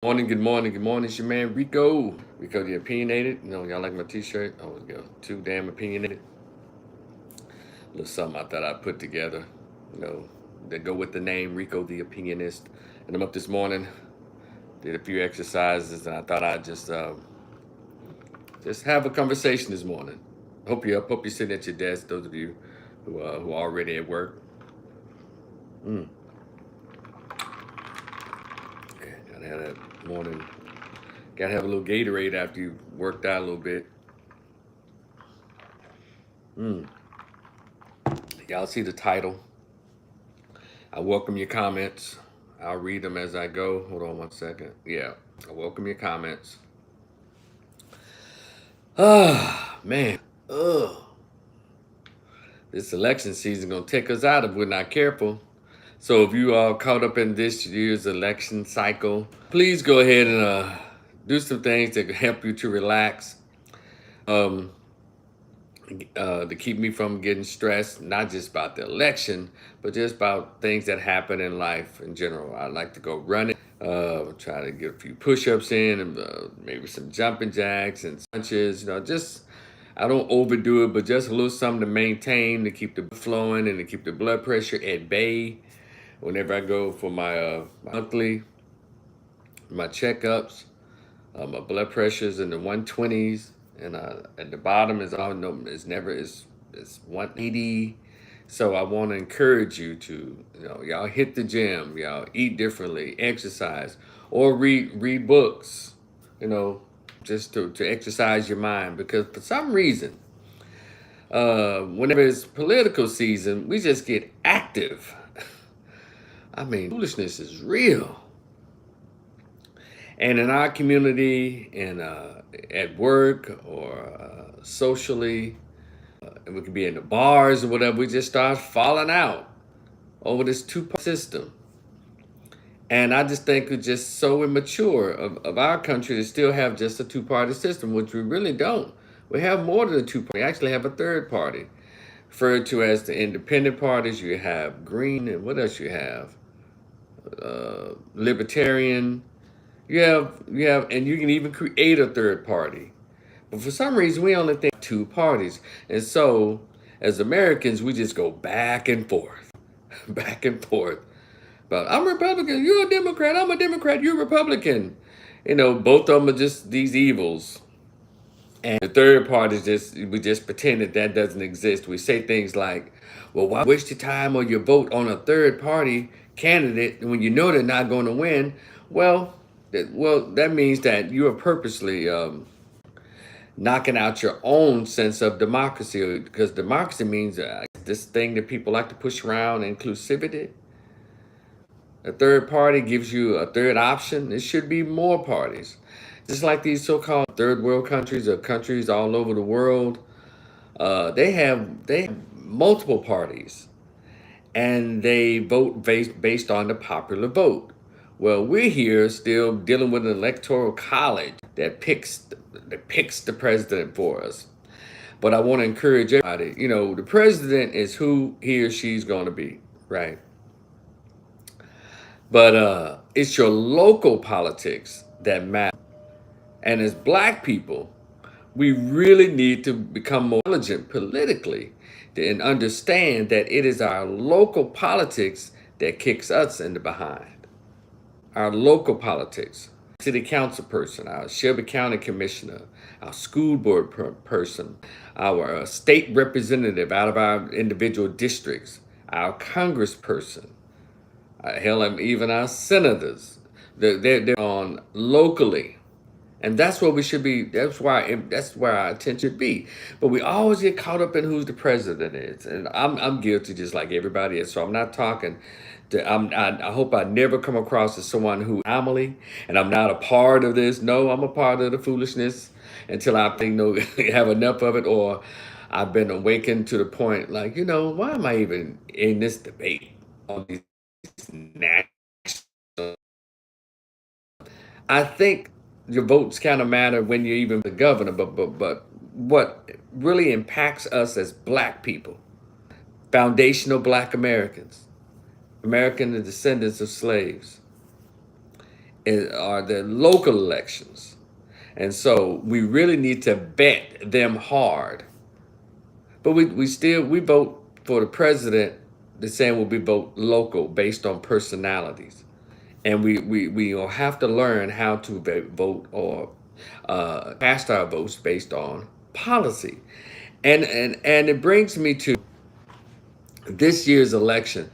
Morning, good morning, good morning. It's your man Rico. Rico the opinionated. You know, y'all like my t-shirt? Oh, go. Too damn opinionated. A little something I thought I'd put together, you know, that go with the name Rico the opinionist. And I'm up this morning, did a few exercises, and I thought I'd just have a conversation this morning. Hope you're up. Hope you're sitting at your desk. Those of you who are already at work. Mm. Okay, gotta have that morning. Gotta have a little Gatorade after you worked out a little bit. Mm. Y'all see the title. I welcome your comments. I'll read them as I go. Hold on one second. Yeah, I welcome your comments. Ah, man. Ugh. This election season gonna take us out if we're not careful. So if you are caught up in this year's election cycle, please go ahead and do some things that can help you to relax. Um, to keep me from getting stressed, not just about the election, but just about things that happen in life in general. I like to go running, try to get a few push-ups in, and maybe some jumping jacks and punches. You know, just I don't overdo it, but just a little something to maintain, to keep the blood flowing and to keep the blood pressure at bay. Whenever I go for my monthly, my checkups, my blood pressure's in the 120s, and at the bottom is all no, it's 180. So I want to encourage you to, y'all hit the gym, y'all eat differently, exercise, or read books, you know, just to exercise your mind. Because for some reason, whenever it's political season, we just get active. I mean, foolishness is real. And in our community, and at work or socially, and we could be in the bars or whatever, we just start falling out over this two-party system. And I just think it's just so immature of our country to still have just a two-party system, which we really don't. We have more than a two-party. We actually have a third party, referred to as the independent parties. You have Green, and what else you have? Libertarian. You have, and you can even create a third party. But for some reason, we only think two parties. And so, as Americans, we just go back and forth, back and forth. But I'm Republican, you're a Democrat, I'm a Democrat, you're a Republican. You know, both of them are just these evils. And the third part is we just pretend that doesn't exist. We say things like, well, why waste your time or your vote on a third party candidate when you know they're not going to win? Well, that means that you are purposely knocking out your own sense of democracy, because democracy means this thing that people like to push around, inclusivity. A third party gives you a third option. There should be more parties. Just like these so-called third world countries or countries all over the world, they have multiple parties, and they vote based on the popular vote. Well, we're here still dealing with an electoral college that picks the president for us. But I want to encourage everybody, the president is who he or she's going to be, right? But it's your local politics that matter. And as black people, we really need to become more intelligent politically and understand that it is our local politics that kicks us in the behind. Our local politics, city council person, our Shelby County commissioner, our school board person, our state representative out of our individual districts, our congressperson, hell, and even our senators. They're on locally. And that's what we should be. That's where our attention should be. But we always get caught up in who the president is, and I'm guilty just like everybody is. So I'm not talking. I hope I never come across as someone who anomaly, and I'm not a part of this. No, I'm a part of the foolishness until I think have enough of it, or I've been awakened to the point like, why am I even in this debate on these national? I think your votes kind of matter when you're even the governor, but what really impacts us as black people, foundational black Americans, American the descendants of slaves, are the local elections. And so we really need to vet them hard. But we vote for the president the same way we vote local based on personalities. And we will have to learn how to vote or cast our votes based on policy. And it brings me to this year's election.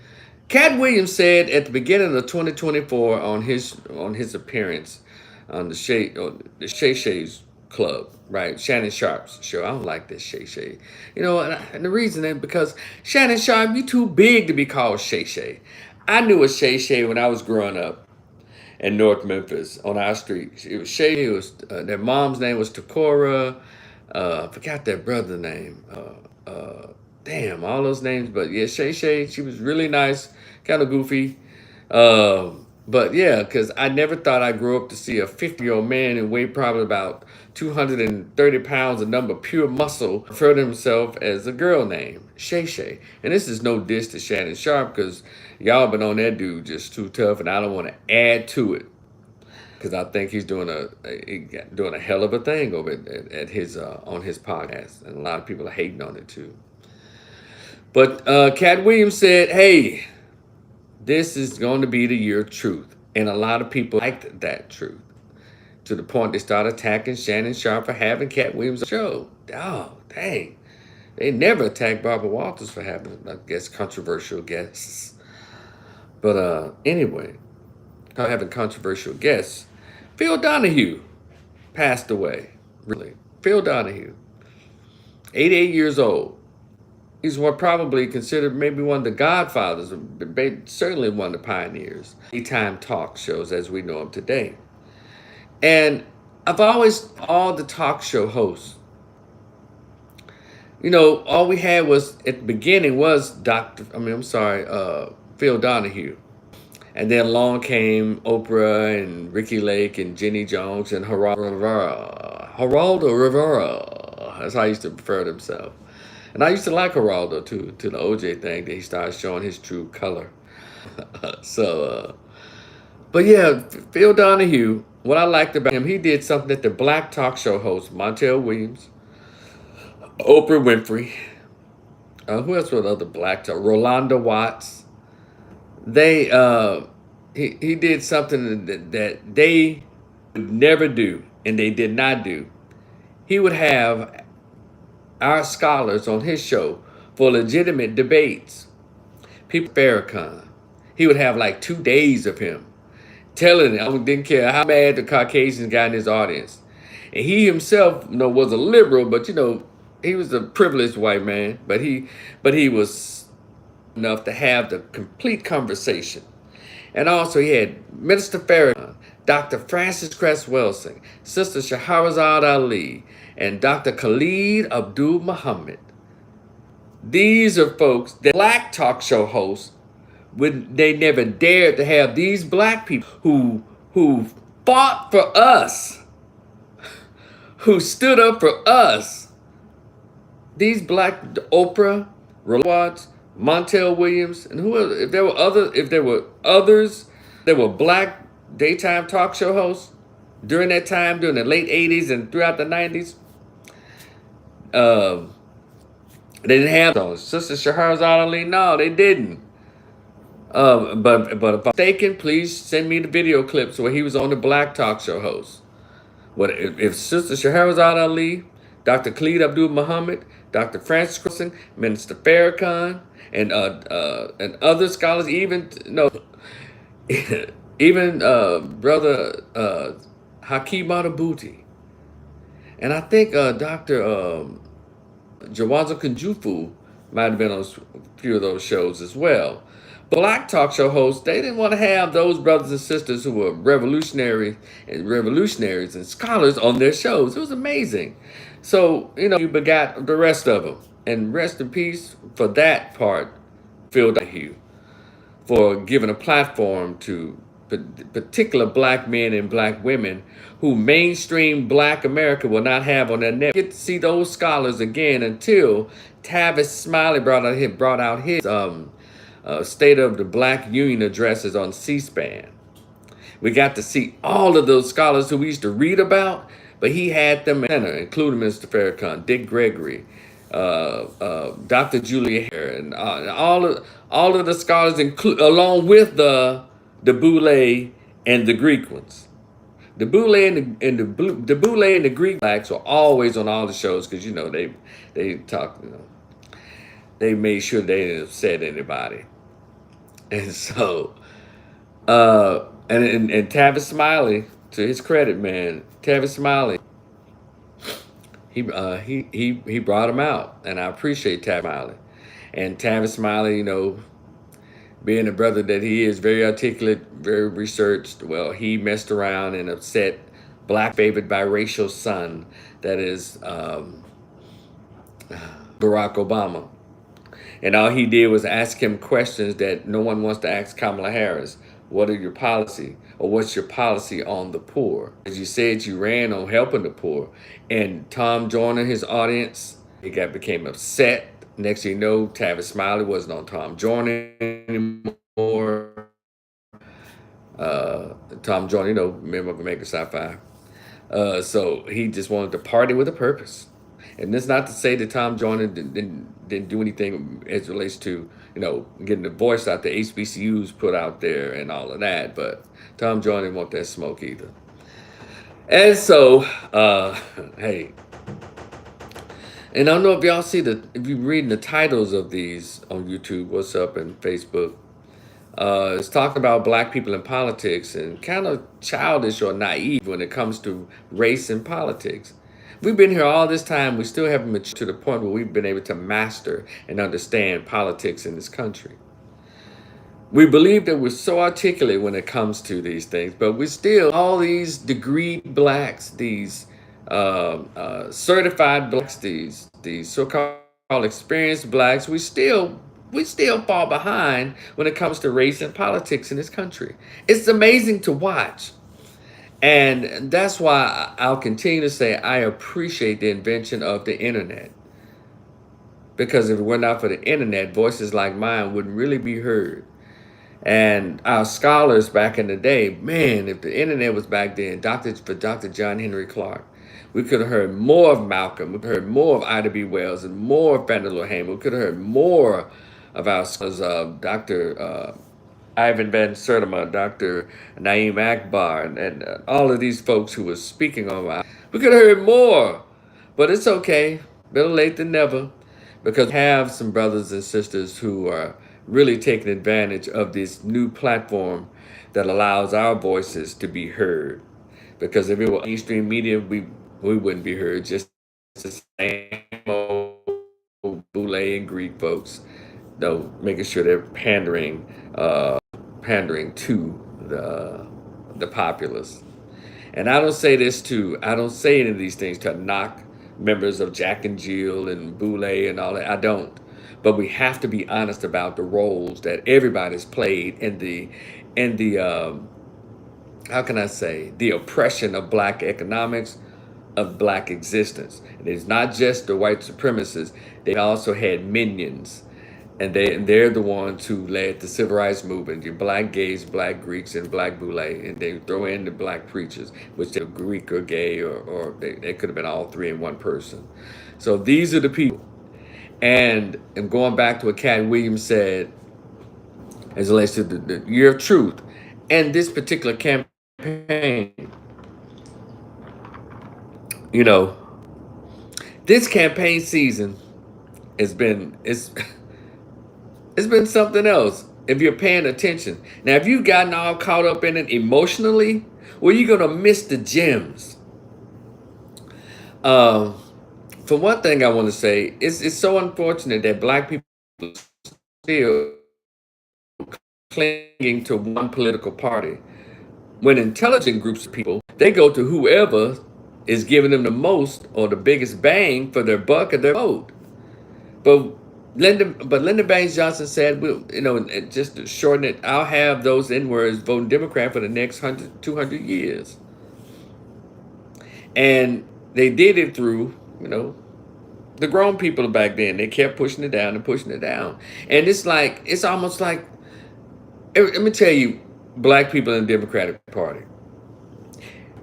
Cat Williams said at the beginning of 2024 on his appearance on the Shay Shay's Club, right? Shannon Sharp's show. I don't like this Shay Shay. And the reason is because Shannon Sharp, you too big to be called Shay Shay. I knew a Shay Shay when I was growing up in North Memphis on our street. It was Shay. It was their mom's name was Takora. I forgot their brother's name. Damn, all those names. But yeah, Shay Shay. She was really nice, kind of goofy. But yeah, because I never thought I'd grow up to see a 50-year-old man and weigh probably about 230 pounds, a number of pure muscle, refer to himself as a girl named Shay Shay. And this is no diss to Shannon Sharp, because y'all been on that dude just too tough, and I don't want to add to it, because I think he's doing a hell of a thing over at his on his podcast, and a lot of people are hating on it too. But Cat Williams said, "Hey, this is going to be the year of truth," and a lot of people liked that truth, to the point they started attacking Shannon Sharp for having Cat Williams on the show. Oh, dang. They never attacked Barbara Walters for having, I guess, controversial guests. But anyway, having controversial guests, Phil Donahue passed away. Really, Phil Donahue, 88 years old. He's probably considered maybe one of the godfathers, certainly one of the pioneers. Daytime talk shows as we know them today. And all the talk show hosts, all we had was, at the beginning, was Phil Donahue. And then along came Oprah and Ricky Lake and Jenny Jones and Geraldo Rivera. That's how I used to refer to himself. And I used to like Geraldo too, to the OJ thing, that he started showing his true color. But yeah, Phil Donahue, what I liked about him, he did something that the black talk show hosts, Montel Williams, Oprah Winfrey, who else was other black talk, Rolanda Watts, he did something that they would never do, and they did not do. He would have our scholars on his show for legitimate debates. People, Farrakhan, he would have like 2 days of him telling them, didn't care how mad the Caucasians got in his audience. And he himself, was a liberal, but he was a privileged white man, but he was enough to have the complete conversation. And also he had Minister Farrakhan, Dr. Frances Cress Welsing, Sister Shahrazad Ali, and Dr. Khalid Abdul Muhammad. These are folks that black talk show hosts, they never dared to have these black people who fought for us, who stood up for us. These black, Oprah, Watts, Montel Williams, and who else? If there were others that were black daytime talk show hosts during that time, during the late 80s and throughout the 90s, they didn't have those. Sister Shahrazad Ali, no, they didn't. But if I'm mistaken, please send me the video clips where he was on the black talk show host. If Sister Shahrazad Ali, Dr. Khalid Abdul Muhammad, Dr. Francis Crossan, Minister Farrakhan, and other scholars, even Brother Hakeem Matabuti, and I think Dr. Jawaza Kunjufu might have been on a few of those shows as well. Black talk show hosts, they didn't want to have those brothers and sisters who were revolutionaries and scholars on their shows. It was amazing. So, you begot the rest of them. And rest in peace for that part, Phil Donahue, for giving a platform to particular black men and black women who mainstream black America will not have on their net. Get to see those scholars again until Tavis Smiley brought out his State of the Black Union addresses on C-SPAN. We got to see all of those scholars who we used to read about, but he had them in the center, including Mr. Farrakhan, Dick Gregory, Dr. Julia Hare, and all of the scholars, along with the Boule and the Greek ones. The Boule the Boule and the Greek blacks were always on all the shows because they talk, they made sure they didn't upset anybody. And so and Tavis Smiley, to his credit, man, Tavis Smiley, he brought him out, and I appreciate Tavis Smiley. And Tavis Smiley, being the brother that he is, very articulate, very researched. Well, he messed around and upset black favored biracial son, that is Barack Obama. And all he did was ask him questions that no one wants to ask Kamala Harris. What are your policy? Or what's your policy on the poor? As you said, you ran on helping the poor. And Tom Joyner, his audience, became upset. Next thing you know, Tavis Smiley wasn't on Tom Joyner anymore. Tom Joyner, member of American Sci-Fi. So he just wanted to party with a purpose. And that's not to say that Tom Joyner didn't do anything as it relates to, getting the voice out the HBCUs put out there and all of that. But Tom Joyner didn't want that smoke either. And so, hey, and I don't know if y'all see if you're reading the titles of these on YouTube, what's up, and Facebook. It's talking about black people in politics and kind of childish or naive when it comes to race and politics. We've been here all this time. We still haven't matured to the point where we've been able to master and understand politics in this country. We believe that we're so articulate when it comes to these things, but we still, all these degree blacks, these certified blacks, these so-called experienced blacks, we still fall behind when it comes to race and politics in this country. It's amazing to watch. And that's why I'll continue to say I appreciate the invention of the internet. Because if it were not for the internet, voices like mine wouldn't really be heard. And our scholars back in the day, man, if the internet was back then, for Dr. John Henry Clark, we could have heard more of Malcolm, we could have heard more of Ida B. Wells and more of Faneuil Hamill. We could have heard more of our scholars, Dr. Ivan Van Sertima, Dr. Naeem Akbar, and all of these folks who were speaking on our, we could have heard more. But it's okay, better late than never, because we have some brothers and sisters who are really taking advantage of this new platform that allows our voices to be heard. Because if it were mainstream media, we wouldn't be heard. Just the same old Boule and Greek folks, making sure they're pandering to the populace. And I don't say any of these things to knock members of Jack and Jill and Boule and all that. I don't. But we have to be honest about the roles that everybody's played in the how can I say, the oppression of black economics, of black existence. And it's not just the white supremacists. They also had minions. And they're the ones who led the civil rights movement, your black gays, black Greeks, and black Boule. And they throw in the black preachers, which they're Greek or gay, or they could have been all three in one person. So these are the people. And going back to what Cat Williams said, as it relates to the year of truth, and this particular campaign, this campaign season it's been something else if you're paying attention. Now, if you've gotten all caught up in it emotionally, well, you're gonna miss the gems. For one thing, I want to say it's so unfortunate that black people are still clinging to one political party. When intelligent groups of people, they go to whoever is giving them the most or the biggest bang for their buck or their vote. But Lyndon Baines Johnson said, just to shorten it, I'll have those N-words voting Democrat for the next 200 years. And they did it through, the grown people back then. They kept pushing it down and pushing it down. And it's almost like, let me tell you, black people in the Democratic Party.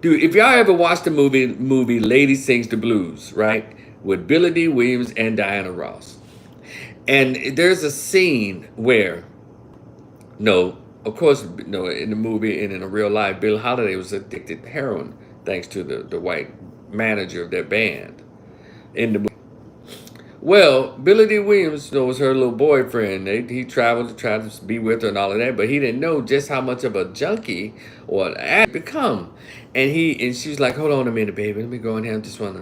Dude, if y'all ever watched the movie Lady Sings the Blues, right? With Billy D. Williams and Diana Ross. And there's a scene where, no, of course, no, in the movie and in a real life, Bill Holiday was addicted to heroin thanks to the white manager of their band in the movie. Well, Billy D. Williams, was her little boyfriend. He traveled to try to be with her and all of that, but he didn't know just how much of a junkie or an addict become. And she's like, "Hold on a minute, baby. Let me go in here. I just want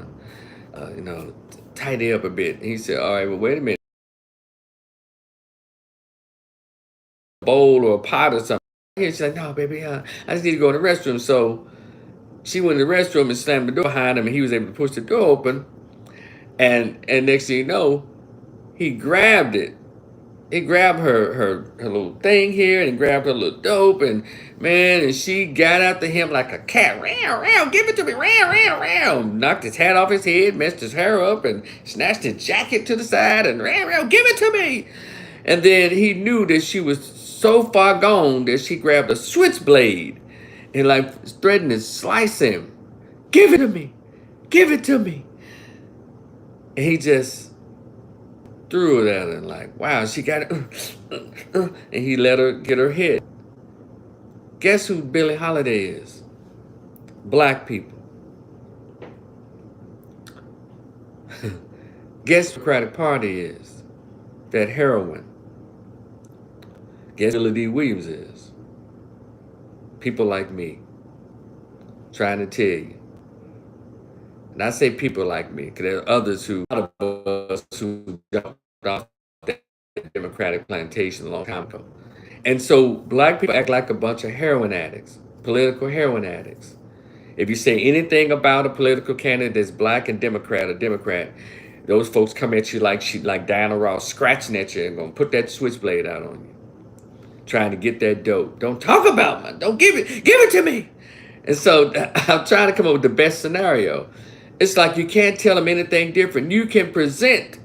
to, tidy up a bit." And he said, "All right, well, wait a minute. A bowl or a pot or something." Here she's like, "No, baby, I just need to go in the restroom." So she went in the restroom and slammed the door behind him, and he was able to push the door open. And next thing you know, he grabbed it. He grabbed her little thing here and grabbed her little dope, and man, and she got after him like a cat. Row, row, give it to me, row, row, row. Knocked his hat off his head, messed his hair up, and snatched his jacket to the side and row, row, give it to me. And then he knew that she was so far gone that she grabbed a switchblade and like threatened to slice him. Give it to me, give it to me. And he just threw it at her and like, wow, she got it. And he let her get her hit. Guess who Billie Holiday is? Black people. Guess who the Democratic Party is? That heroin. Guess who Billy D. Williams is? People like me. Trying to tell you. And I say people like me, because there are others who jumped off that Democratic plantation a long time ago. And so black people act like a bunch of heroin addicts, political heroin addicts. If you say anything about a political candidate that's black and Democrat, those folks come at you like Diana Ross, scratching at you and gonna put that switchblade out on you, trying to get that dope. Don't talk about me. Don't give it to me. And so I'm trying to come up with the best scenario. It's like you can't tell them anything different. You can present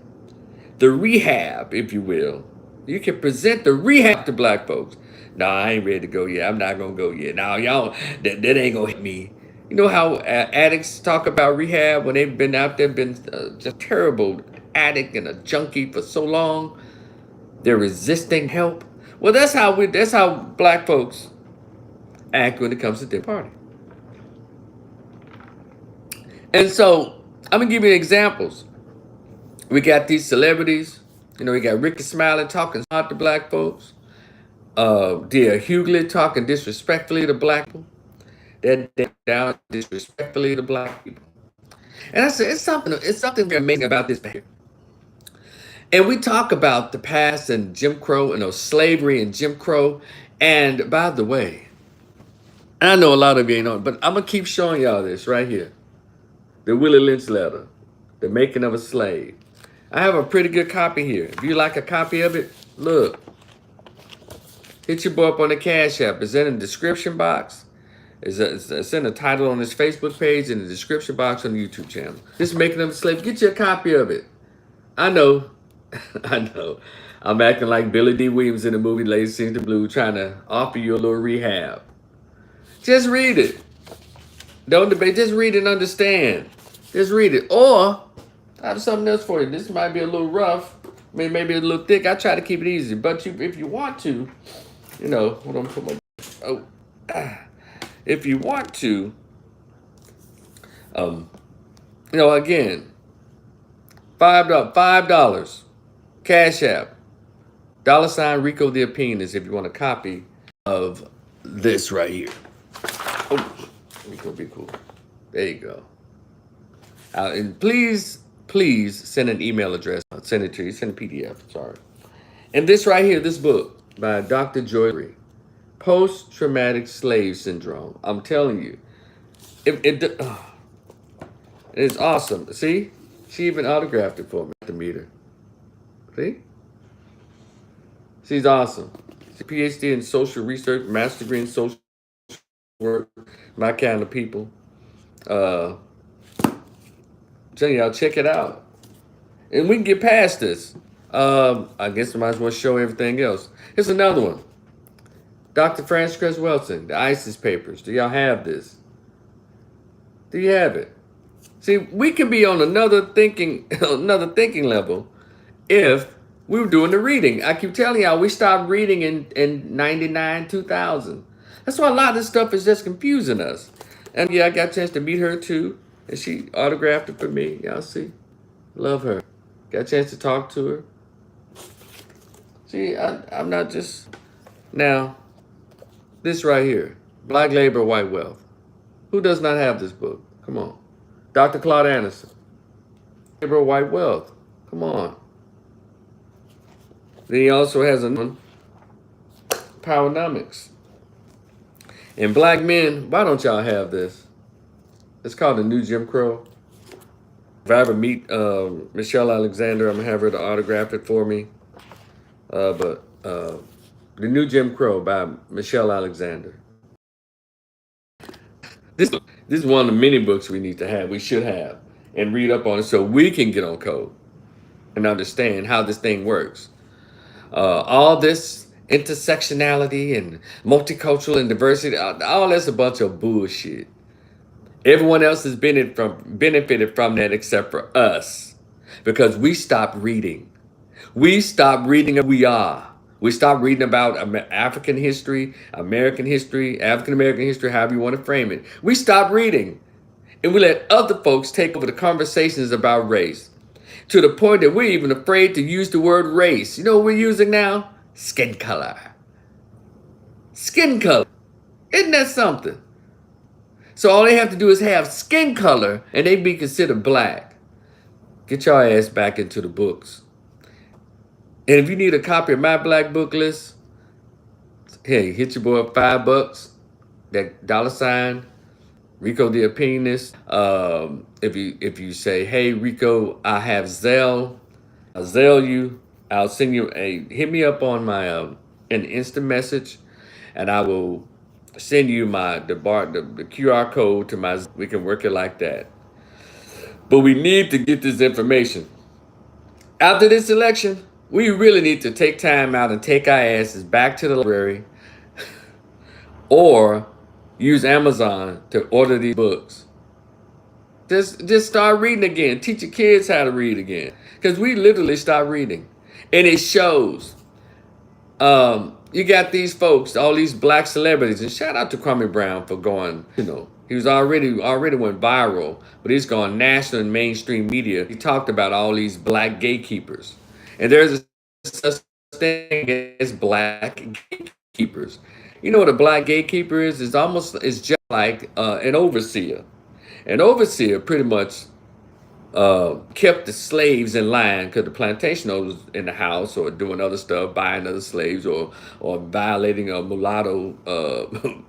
the rehab, if you will. You can present the rehab to black folks. No, I ain't ready to go yet. I'm not gonna go yet. No, y'all, that ain't gonna hit me. You know how addicts talk about rehab when they've been out there, been just terrible addict and a junkie for so long. They're resisting help. Well, that's how black folks act when it comes to their party. And so I'm gonna give you examples. We got these celebrities. We got Ricky Smiley talking hard to black folks. Dear Hughley talking disrespectfully to black people. They're down disrespectfully to black people. And I said, it's something very amazing about this behavior. And we talk about the past and Jim Crow, slavery and Jim Crow. And by the way, I know a lot of you ain't on, but I'm gonna keep showing y'all this right here. The Willie Lynch letter, the making of a slave. I have a pretty good copy here. If you like a copy of it, look. Hit your boy up on the Cash App. It's in the description box. It's in the title on his Facebook page, in the description box on the YouTube channel. This Making of a Slave. Get you a copy of it. I know. I know. I'm acting like Billy D. Williams in the movie Lady Sings the Blues, trying to offer you a little rehab. Just read it. Don't debate. Just read and understand. Just read it. Or I have something else for you. This might be a little rough, maybe a little thick. I try to keep it easy. But if you want to, hold on, put my, if you want to, again, $5, Cash App, $Rico the Opinionist, if you want a copy of this right here. Oh, Rico be cool. There you go. And please send an email address. I'll send it to you. Send a PDF. Sorry. And this right here, this book by Dr. Joy, Post-Traumatic Slave Syndrome. I'm telling you, it's awesome. See, she even autographed it for me to meet her. See, she's awesome. She's a PhD in social research, master degree in social work. My kind of people. Telling y'all, check it out. And we can get past this. I guess I might as well show everything else. Here's another one. Dr. Francis Cress Wilson, the ISIS papers. Do y'all have this? Do you have it? See, we can be on another thinking level if we were doing the reading. I keep telling y'all, we stopped reading in 99, 2000. That's why a lot of this stuff is just confusing us. And yeah, I got a chance to meet her too. And she autographed it for me. Y'all see? Love her. Got a chance to talk to her. See, I'm not just... Now, this right here. Black Labor, White Wealth. Who does not have this book? Come on. Dr. Claude Anderson. Labor, White Wealth. Come on. Then he also has another one, Powernomics. And black men, why don't y'all have this? It's called The New Jim Crow. If I ever meet Michelle Alexander, I'm going to have her to autograph it for me. The New Jim Crow by Michelle Alexander. This is one of the many books we need to have, we should have, and read up on it so we can get on code and understand how this thing works. All this intersectionality and multicultural and diversity, all that's a bunch of bullshit. Everyone else has benefited from that except for us, because we stopped reading. We stopped reading who we are. We stopped reading about African history, American history, African-American history, however you want to frame it. We stopped reading. And we let other folks take over the conversations about race, to the point that we're even afraid to use the word race. You know what we're using now? Skin color. Skin color. Isn't that something? So all they have to do is have skin color and they be considered black. Get your ass back into the books. And if you need a copy of my black book list, hey, hit your boy up $5. That $ Rico the Opinionist. If you say, hey Rico, I have Zelle, I'll Zelle you. I'll send you hit me up on my an instant message, and I will send you the QR code to my. We can work it like that. But we need to get this information. After this election, we really need to take time out and take our asses back to the library, or use Amazon to order these books. Just start reading again. Teach your kids how to read again. Because we literally stopped reading. And it shows. You got these folks, all these black celebrities, and shout out to Kwame Brown for going, he was already went viral, but he's gone national and mainstream media. He talked about all these black gatekeepers. And there's a such thing as black gatekeepers. You know what a black gatekeeper is? It's just like an overseer. An overseer pretty much kept the slaves in line, because the plantation owners in the house or doing other stuff, buying other slaves, or violating a mulatto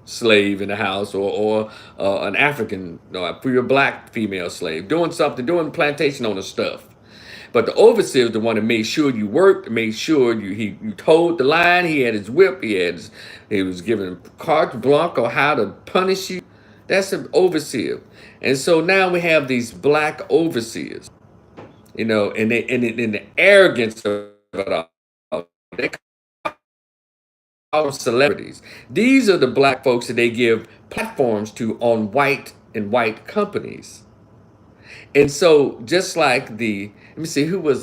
slave in the house, or an African, for your black female slave, doing plantation owner stuff. But the overseer is the one that made sure you worked, made sure you toed the line. He had his whip. He was given carte blanche on how to punish you. That's an overseer. And so now we have these black overseers, and the arrogance of it all. They call celebrities. These are the black folks that they give platforms to on white companies. And so just like let me see, who was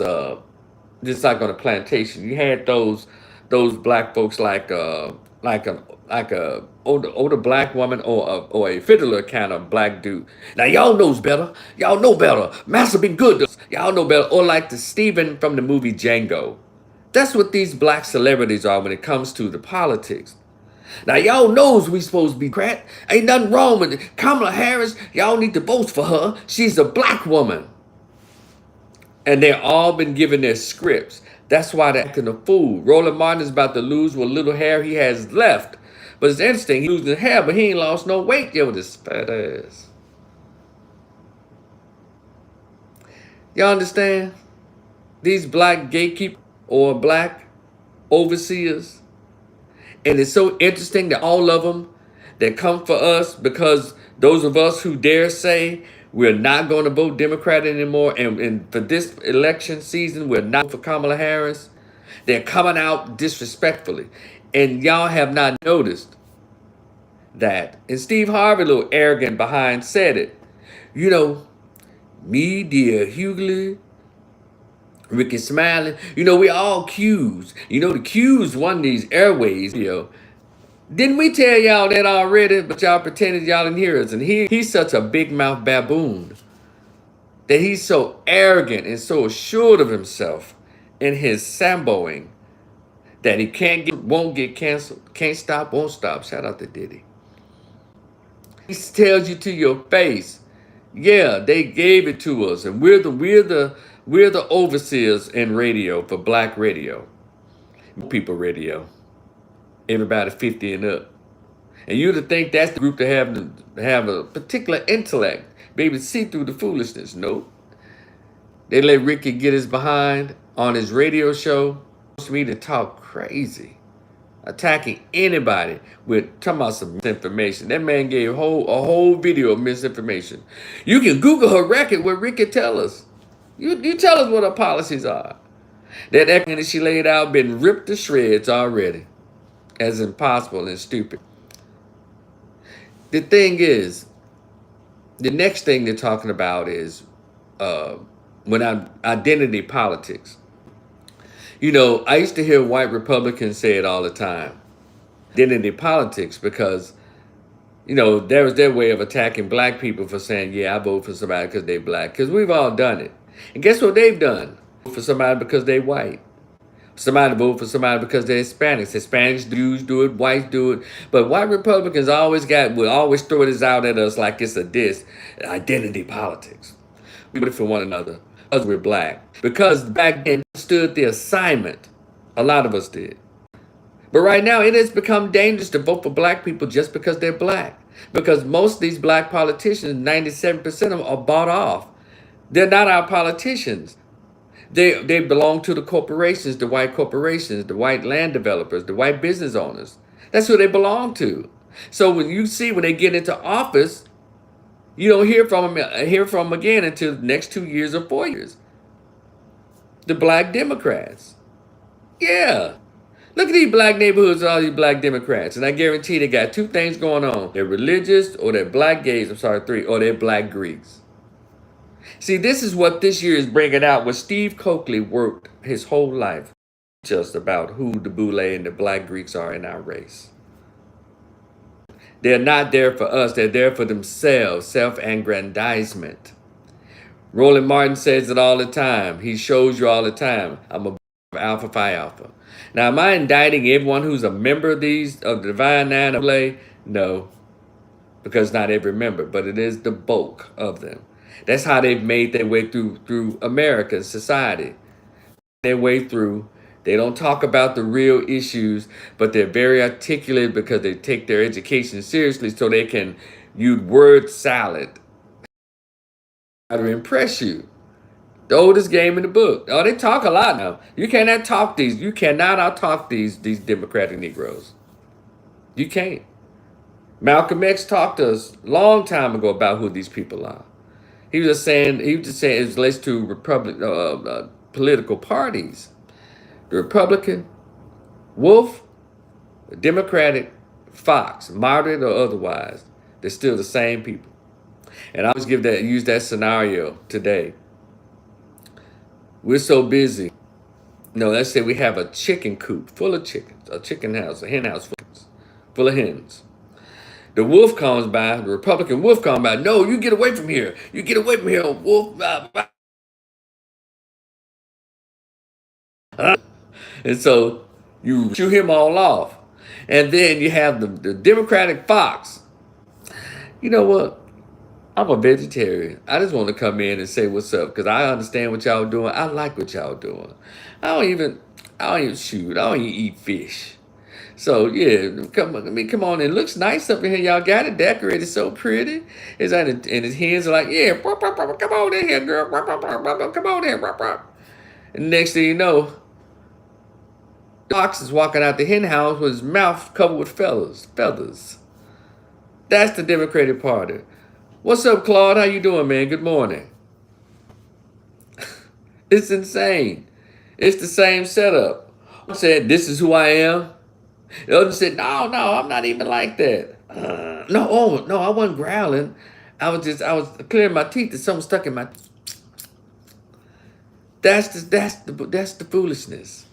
just like on a plantation, you had those black folks like a older black woman, or a fiddler kind of black dude. Now y'all knows better. Y'all know better. Master been good to us. Y'all know better. Or like the Stephen from the movie Django. That's what these black celebrities are when it comes to the politics. Now y'all knows we supposed to be crack. Ain't nothing wrong with it. Kamala Harris, y'all need to vote for her. She's a black woman. And they've all been given their scripts. That's why they're acting a fool. Roland Martin is about to lose what little hair he has left. But it's interesting, he's losing hair, but he ain't lost no weight yet with his fat ass. Y'all understand? These black gatekeepers or black overseers. And it's so interesting that all of them that come for us, because those of us who dare say we're not going to vote Democrat anymore, and for this election season, we're not for Kamala Harris, they're coming out disrespectfully. And y'all have not noticed that. And Steve Harvey, a little arrogant behind, said it. You know, me, dear Hughley, Ricky Smiling, we all Qs. The Qs won these airways, Didn't we tell y'all that already? But y'all pretended y'all didn't hear us. And he's such a big mouth baboon that he's so arrogant and so assured of himself in his samboing that he won't get canceled, can't stop, won't stop. Shout out to Diddy. He tells you to your face, yeah, they gave it to us, and we're the overseers in radio for black radio, people radio, everybody 50 and up. And you'd think that's the group to have a particular intellect, be able to see through the foolishness. Nope. They let Ricky get his behind on his radio show, for me to talk crazy, attacking anybody with talking about some misinformation. That man gave a whole video of misinformation. You can Google her record what Ricky tell us. You tell us what her policies are. That everything that she laid out been ripped to shreds already, as impossible and stupid. The thing is, the next thing they're talking about is identity politics. I used to hear white Republicans say it all the time. Identity politics, because, that was their way of attacking black people for saying, yeah, I vote for somebody because they black. Because we've all done it. And guess what they've done? For somebody because they white. Somebody vote for somebody because they're Hispanics. Hispanics, Jews do it, whites do it. But white Republicans will always throw this out at us like it's a diss. Identity politics. We vote for one another because we're black. Because back then stood the assignment. A lot of us did. But right now it has become dangerous to vote for black people just because they're black. Because most of these black politicians, 97% of them, are bought off. They're not our politicians. They belong to the corporations, the white land developers, the white business owners. That's who they belong to. So when they get into office, you don't hear from them again until the next 2 years or 4 years. The black Democrats. Yeah. Look at these black neighborhoods and all these black Democrats. And I guarantee they got two things going on. They're religious, or they're black gays, or they're black Greeks. See, this is what this year is bringing out, what Steve Coakley worked his whole life just about who the Boule and the black Greeks are in our race. They're not there for us. They're there for themselves, self-aggrandizement. Roland Martin says it all the time. He shows you all the time. I'm a Alpha Phi Alpha. Now, am I indicting everyone who's a member of the Divine Nine of Boule? No, because not every member, but it is the bulk of them. That's how they've made their way through American society. Their way through. They don't talk about the real issues, but they're very articulate because they take their education seriously, so they can use word salad to impress you. The oldest game in the book. Oh, they talk a lot now. You cannot out-talk these Democratic Negroes. You can't. Malcolm X talked to us a long time ago about who these people are. He was just saying it relates to political parties. The Republican, wolf, the Democratic, fox, moderate or otherwise. They're still the same people. And I always use that scenario today. We're so busy. Let's say we have a chicken coop full of chickens, a chicken house, a hen house full of hens. The wolf comes by, the Republican wolf comes by. No, you get away from here. You get away from here, wolf. And so you shoot him all off. And then you have the Democratic fox. You know what? I'm a vegetarian. I just want to come in and say what's up because I understand what y'all doing. I like what y'all doing. I don't even eat fish. So yeah, come on. It looks nice up in here. Y'all got it decorated so pretty. And his hands are like, yeah, come on in here, girl. Come on in. And next thing you know, the fox is walking out the hen house with his mouth covered with feathers. That's the Democratic Party. What's up, Claude? How you doing, man? Good morning. It's insane. It's the same setup. I said, this is who I am. The other said, no, no, I'm not even like that. No, oh, no, I wasn't growling. I was clearing my teeth and something stuck in my. That's the foolishness.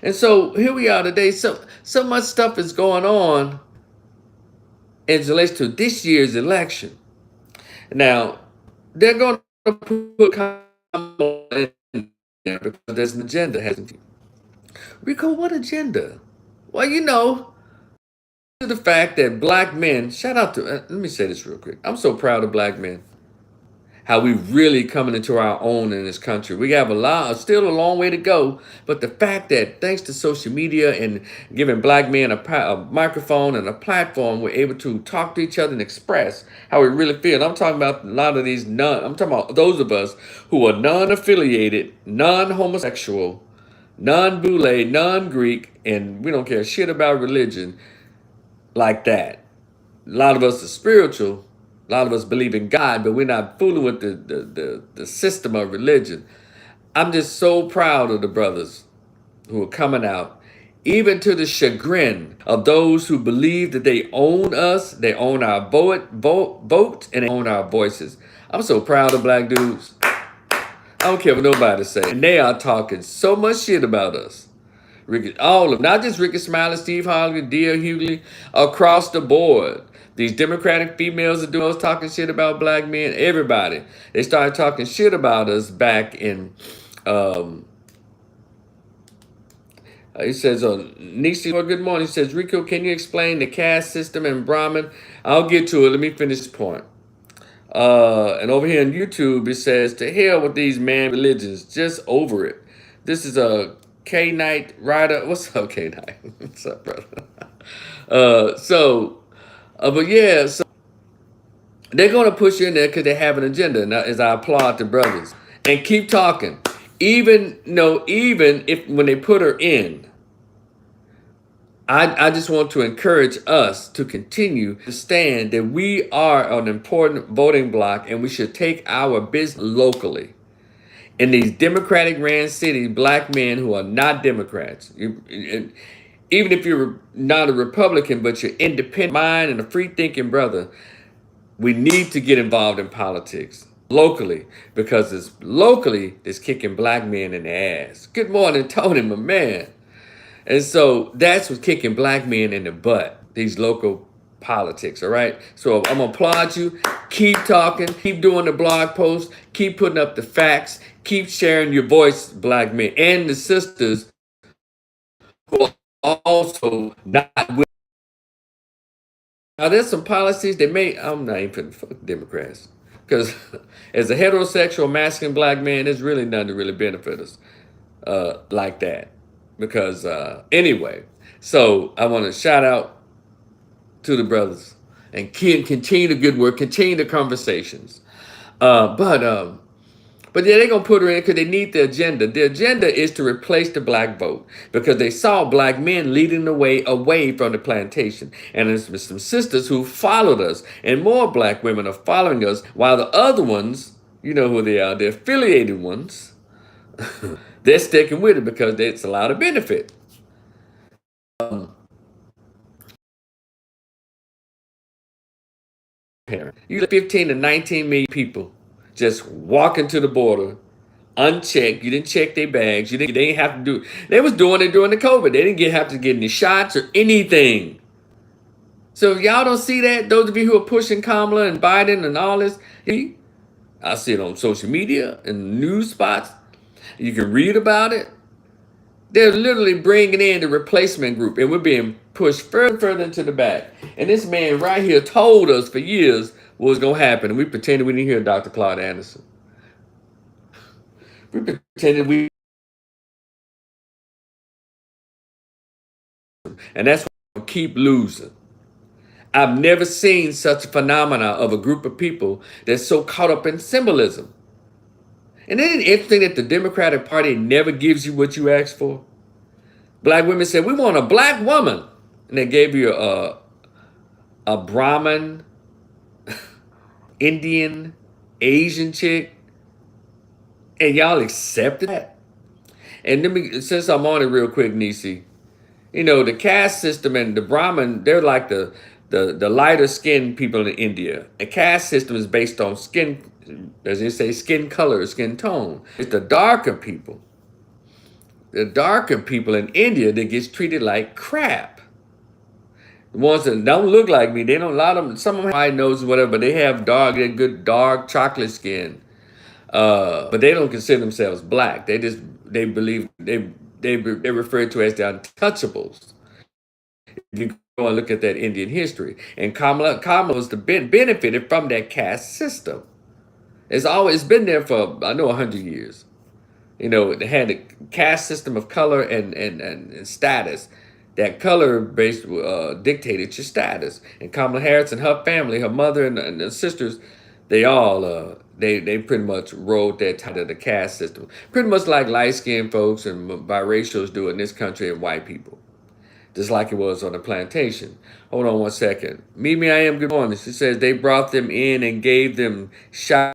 And so here we are today. So much stuff is going on as it relates to this year's election. Now, they're going to put Kamala in there because there's an agenda, hasn't he? Rico, what agenda? Well, to the fact that black men, shout out to, let me say this real quick. I'm so proud of black men, how we really coming into our own in this country. We have still a long way to go, but the fact that thanks to social media and giving black men a microphone and a platform, we're able to talk to each other and express how we really feel. And I'm talking about a lot of these I'm talking about those of us who are non-affiliated, non-homosexual, non-boule, non-Greek, and we don't care shit about religion like that. A lot of us are spiritual. A lot of us believe in God, but we're not fooling with the system of religion. I'm just so proud of the brothers who are coming out, even to the chagrin of those who believe that they own us, they own our vote, and they own our voices. I'm so proud of black dudes. I don't care what nobody say. And they are talking so much shit about us. All of them, not just Ricky Smiley, Steve Harvey, D.L. Hughley, across the board. These Democratic females are doing talking shit about black men. Everybody, they started talking shit about us back in. He says, Nisi, well, good morning. He says, Rico, can you explain the caste system in Brahmin? I'll get to it. Let me finish this point. And over here on YouTube, it says, to hell with these man religions. Just over it. This is a K-Night Rider. What's up, K-Night? What's up, brother? But yeah, so they're going to push you in there because they have an agenda. Now, as I applaud the brothers. And keep talking. Even if when they put her in, I just want to encourage us to continue to stand that we are an important voting bloc and we should take our business locally. In these Democratic ran cities, black men who are not Democrats, even if you're not a Republican, but you're independent mind and a free thinking brother, we need to get involved in politics locally because it's locally that's kicking black men in the ass. Good morning, Tony, my man. And so that's what's kicking black men in the butt, these local politics, all right? So I'm going to applaud you. Keep talking. Keep doing the blog posts. Keep putting up the facts. Keep sharing your voice, black men, and the sisters who are also not with. Now, there's some policies that I'm not even fuck Democrats. Because as a heterosexual, masculine black man, there's really nothing to really benefit us like that. Because anyway, so I want to shout out to the brothers and continue the good work, continue the conversations. But yeah, they're gonna put her in because they need the agenda. The agenda is to replace the black vote because they saw black men leading the way away from the plantation. And there's some sisters who followed us, and more black women are following us, while the other ones, you know who they are, the affiliated ones, they're sticking with it because it's a lot of benefit. You let 15 to 19 million people just walking to the border unchecked. You didn't check their bags. They didn't have to do. They was doing it during the COVID. They didn't have to get any shots or anything. So if y'all don't see that, those of you who are pushing Kamala and Biden and all this, I see it on social media and news spots. You can read about it. They're literally bringing in the replacement group, and we're being pushed further and further into the back. And this man right here told us for years what was going to happen, and we pretended we didn't hear Dr. Claude Anderson. We pretended we, and that's why we keep losing. I've never seen such a phenomena of a group of people that's so caught up in symbolism. And isn't it interesting that the Democratic Party never gives you what you ask for? Black women said, we want a black woman. And they gave you a Brahmin, Indian, Asian chick. And y'all accepted that. And let me, since I'm on it real quick, Nisi, You know, the caste system and the Brahmin, they're like the lighter skinned people in India. The caste system is based on skin, as they say, skin color, skin tone. It's the darker people in India that gets treated like crap. The ones that don't look like me, they don't, a lot of them, some of them have white noses, whatever, but they have they're good dark chocolate skin. But they don't consider themselves black. They believe, they're referred to as the untouchables. If you go and look at that Indian history. And Kamala was benefited from that caste system. It's always been there for, I know, 100 years. You know, they had a caste system of color and status. That color based dictated your status. And Kamala Harris and her family, her mother and her sisters, they all they pretty much rolled that title of the caste system. Pretty much like light skinned folks and biracials do in this country and white people. Just like it was on the plantation. Hold on one second. Mimi, I am good morning. She says they brought them in and gave them shot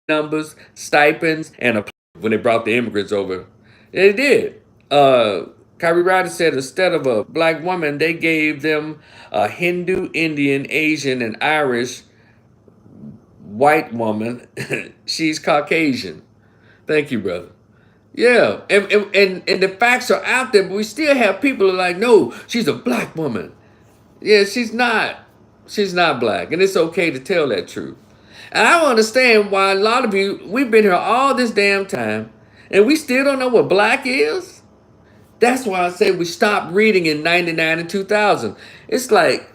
numbers, stipends, and a when they brought the immigrants over. They did. Kyrie Ryder said instead of a black woman, they gave them a Hindu, Indian, Asian, and Irish white woman. She's Caucasian. Thank you, brother. Yeah, and the facts are out there, but we still have people who are like, no, she's a black woman. Yeah, she's not. She's not black, and it's okay to tell that truth. And I don't understand why a lot of you, we've been here all this damn time, and we still don't know what black is. That's why I say we stopped reading in 99 and 2000. It's like,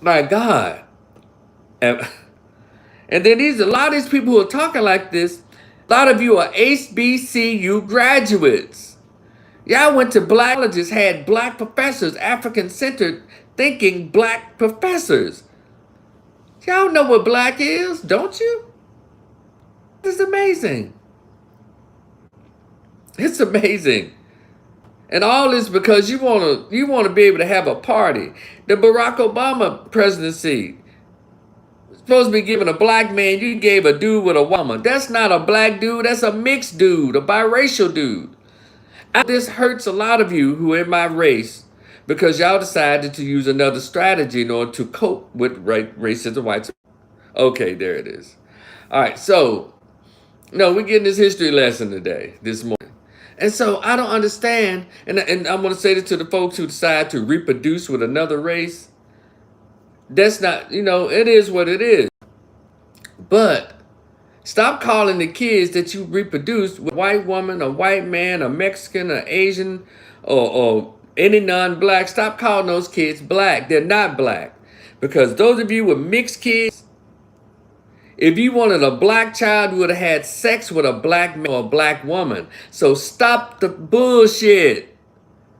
my God. And then a lot of these people who are talking like this, a lot of you are HBCU graduates. Y'all went to black colleges, had black professors, African-centered thinking black professors. Y'all know what black is, don't you? It's amazing. It's amazing. And all this because you want to be able to have a party. The Barack Obama presidency supposed to be giving a black man, you gave a dude with a woman. That's not a black dude, that's a mixed dude, a biracial dude. This hurts a lot of you who are in my race because y'all decided to use another strategy in order to cope with racism, whites. Okay, there it is. All right, so, no, we're getting this history lesson today, this morning. And so I don't understand, and I'm going to say this to the folks who decide to reproduce with another race. That's not, it is what it is. But stop calling the kids that you reproduced with a white woman, a white man, a Mexican, an Asian, or any non-black. Stop calling those kids black. They're not black. Because those of you with mixed kids, if you wanted a black child, you would have had sex with a black man or a black woman. So stop the bullshit.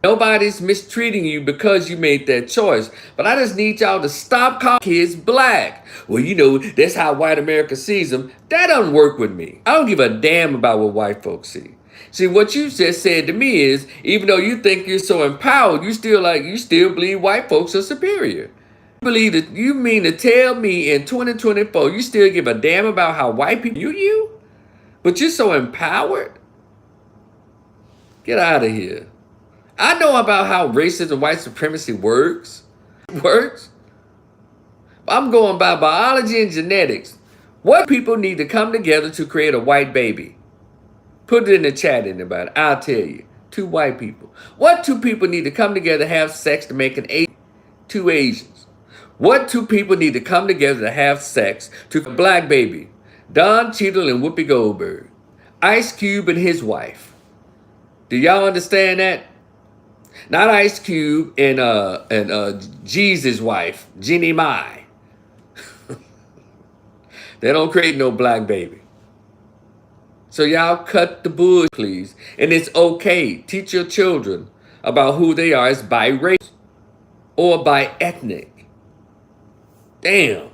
Nobody's mistreating you because you made that choice. But I just need y'all to stop calling kids black. Well, that's how white America sees them. That doesn't work with me. I don't give a damn about what white folks see. See, what you just said to me is, even though you think you're so empowered, you still believe white folks are superior. You mean to tell me in 2024, you still give a damn about how white people view you? But you're so empowered? Get out of here. I know about how racism, white supremacy works. I'm going by biology and genetics. What people need to come together to create a white baby? Put it in the chat, anybody. I'll tell you. 2 white people. What 2 people need to come together to have sex to make an 2 Asians? What 2 people need to come together to have sex to a black baby? Don Cheadle and Whoopi Goldberg. Ice Cube and his wife. Do y'all understand that? Not Ice Cube and Jesus' wife, Jeannie Mai. They don't create no black baby. So y'all cut the bullshit, please. And it's okay. Teach your children about who they are as by race or by ethnic. Damn.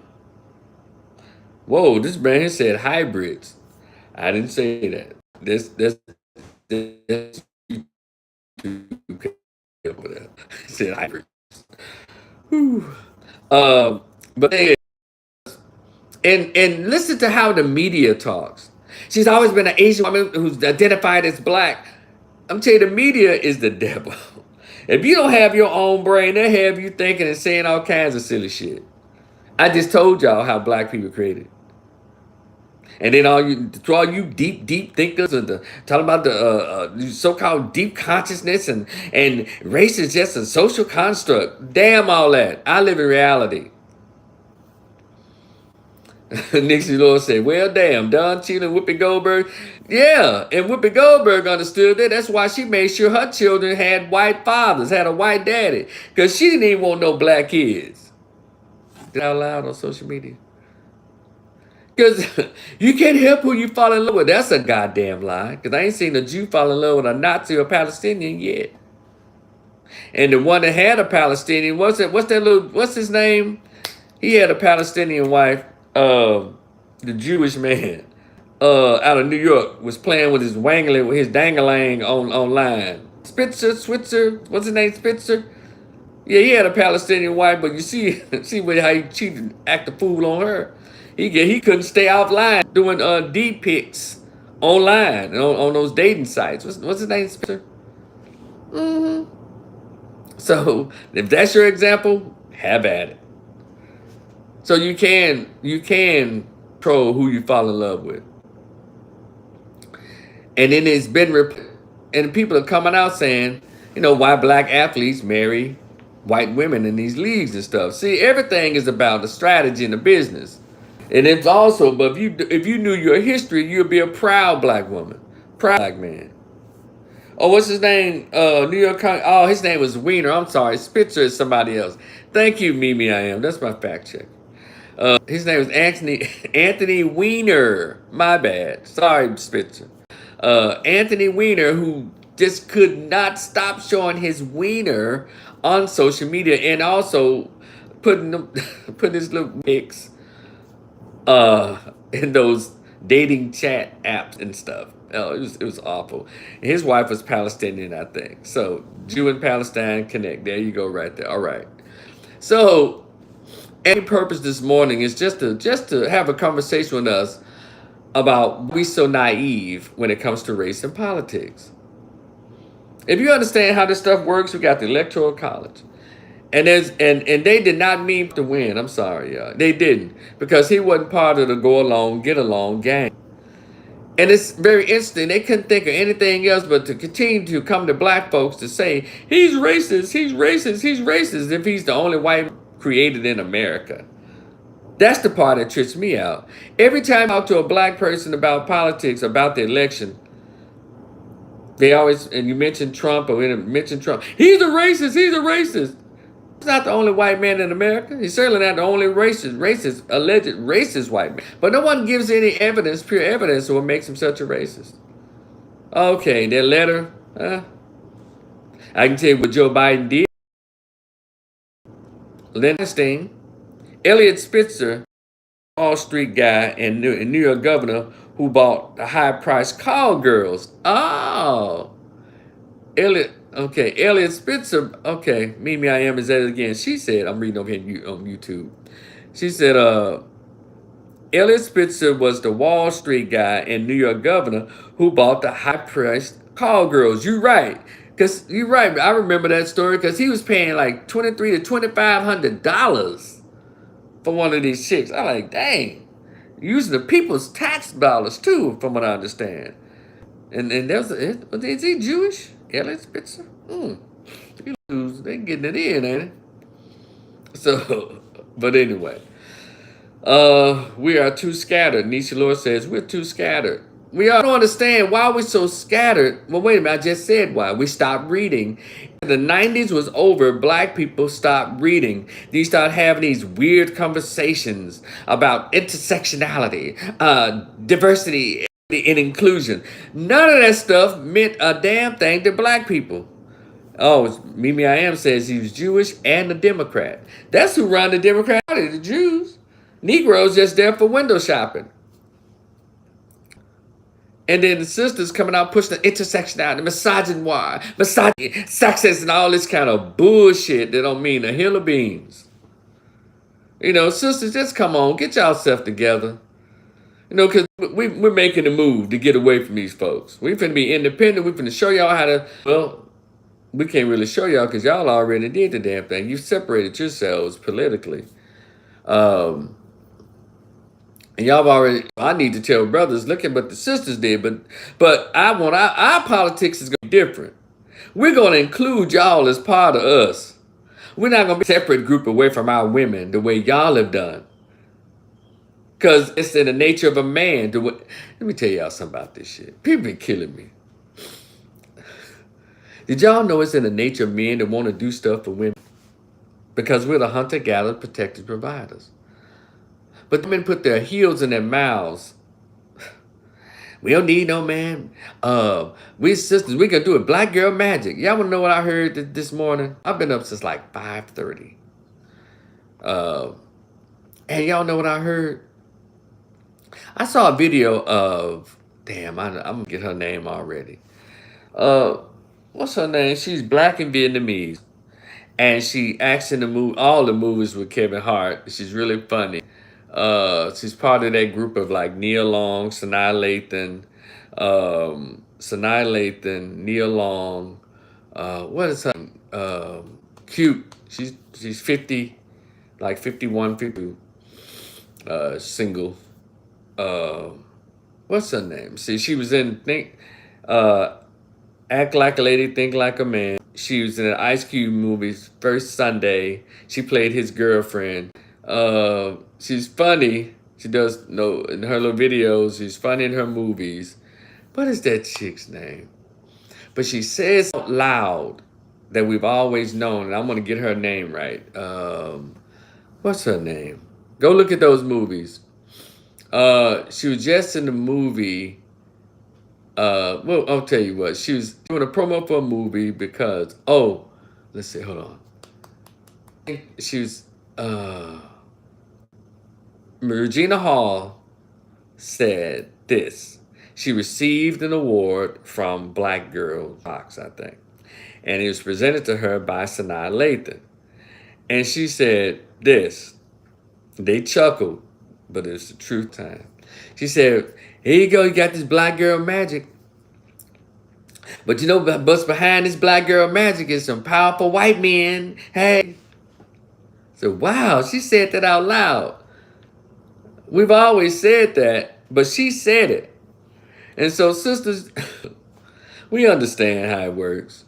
Whoa, this man here said hybrids. I didn't say that. This over there. He said hybrids. But and listen to how the media talks. She's always been an Asian woman who's identified as black. I'm telling you, the media is the devil. If you don't have your own brain, they have you thinking and saying all kinds of silly shit. I just told y'all how black people created. And then all you deep thinkers and talking about the so-called deep consciousness and race is just a social construct. Damn all that. I live in reality. Nixie Lord said, well, damn, Don Cheadle and Whoopi Goldberg. Yeah, and Whoopi Goldberg understood that. That's why she made sure her children had white fathers, had a white daddy. Because she didn't even want no black kids. Out loud on social media. Because you can't help who you fall in love with. That's a goddamn lie. Because I ain't seen a Jew fall in love with a Nazi or Palestinian yet. And the one that had a Palestinian, what's his name? He had a Palestinian wife, the Jewish man, out of New York, was playing with his wangling, with his dangalang online. Switzer, what's his name, Spitzer? Yeah, he had a Palestinian wife, but you see how he cheated, act a fool on her. He couldn't stay offline doing deep pics online on those dating sites. What's his name, Spitzer? Mm-hmm. So if that's your example, have at it. So you can control who you fall in love with. And then it's been and people are coming out saying, why black athletes marry white women in these leagues and stuff. See, everything is about the strategy and the business. And it's also, but if you knew your history, you'd be a proud black woman, proud black man. Oh, what's his name? New York. Oh, his name was Weiner. I'm sorry, Spitzer is somebody else. Thank you, Mimi. I am. That's my fact check. His name is Anthony Weiner. My bad. Sorry, Spitzer. Anthony Weiner, who just could not stop showing his wiener on social media and also putting his little pics in those dating chat apps and stuff. Oh, it was awful. And his wife was Palestinian, I think. So Jew and Palestine connect. There you go, right there. All right. So, any purpose this morning is just to have a conversation with us about we so naive when it comes to race and politics. If you understand how this stuff works, we got the Electoral College. And they did not mean to win. I'm sorry, y'all. They didn't. Because he wasn't part of the go along, get along gang. And it's very interesting. They couldn't think of anything else but to continue to come to black folks to say, he's racist, he's racist, he's racist, if he's the only white created in America. That's the part that trips me out. Every time I talk to a black person about politics, about the election, they always, and you mention Trump, or mention Trump, he's a racist, he's a racist. He's not the only white man in America. He's certainly not the only alleged racist white man. But no one gives any evidence, pure evidence, of what makes him such a racist. Okay, that letter, I can tell you what Joe Biden did. Lindstein, Elliot Spitzer, Wall Street guy and New York governor who bought the high-priced call girls. Oh, Elliot Spitzer. Okay, Mimi, I am is that again. She said, I'm reading over here on YouTube. She said, Elliot Spitzer was the Wall Street guy and New York governor who bought the high-priced call girls. You're right. Because you're right. I remember that story because he was paying like $2,300 to $2,500 for one of these chicks. I'm like, dang. Using the people's tax dollars too, from what I understand. And is he Jewish? Elliot Spitzer? They getting it in, ain't it? So, but anyway. We are too scattered. Nietzsche Lord says we're too scattered. We all don't understand why we're so scattered. Well, wait a minute. I just said why. We stopped reading. The 90s was over. Black people stopped reading. They started having these weird conversations about intersectionality, diversity, and inclusion. None of that stuff meant a damn thing to black people. Oh, Mimi I Am says he was Jewish and a Democrat. That's who run the Democrat Party, the Jews. Negroes just there for window shopping. And then the sisters coming out pushing the intersectionality, misogyny, sexist, and all this kind of bullshit that don't mean a hill of beans. Sisters, just come on, get yourself together. You know, because we're making a move to get away from these folks. We finna be independent. We finna show y'all how to, well, we can't really show y'all because y'all already did the damn thing. You separated yourselves politically. Um, and y'all have already, I need to tell brothers, look at what the sisters did, but I want our politics is gonna be different. We're gonna include y'all as part of us. We're not gonna be a separate group away from our women the way y'all have done. Because it's in the nature of a man to what. Let me tell y'all something about this shit. People been killing me. Did y'all know it's in the nature of men to want to do stuff for women? Because we're the hunter-gatherer, protected providers. But the men put their heels in their mouths. We don't need no man. We sisters, we can do it. Black girl magic. Y'all want to know what I heard this morning? I've been up since like 5:30. And y'all know what I heard? I saw a video of, damn, I'm going to get her name already. What's her name? She's black and Vietnamese. And she acts in all the movies with Kevin Hart. She's really funny. She's part of that group of like Neil Long, Neil Long. What is her? Cute. She's 50, like 51, 52. Single. What's her name? See, she was in Act Like a Lady, Think Like a Man. She was in an Ice Cube movie's First Sunday. She played his girlfriend. She's funny. She does in her little videos. She's funny in her movies. What is that chick's name? But she says out loud that we've always known, and I'm gonna get her name right. What's her name? Go look at those movies. She was just in the movie. Well, I'll tell you what. She was doing a promo for a movie because, let's see, hold on. I think she was, Regina Hall said this. She received an award from Black Girl Fox, I think. And it was presented to her by Sanaa Lathan. And she said this. They chuckled, but it's the truth time. She said, here you go, you got this black girl magic. But you know what's behind this black girl magic is some powerful white men. Hey. So, wow, she said that out loud. We've always said that, but she said it. And so, sisters, we understand how it works.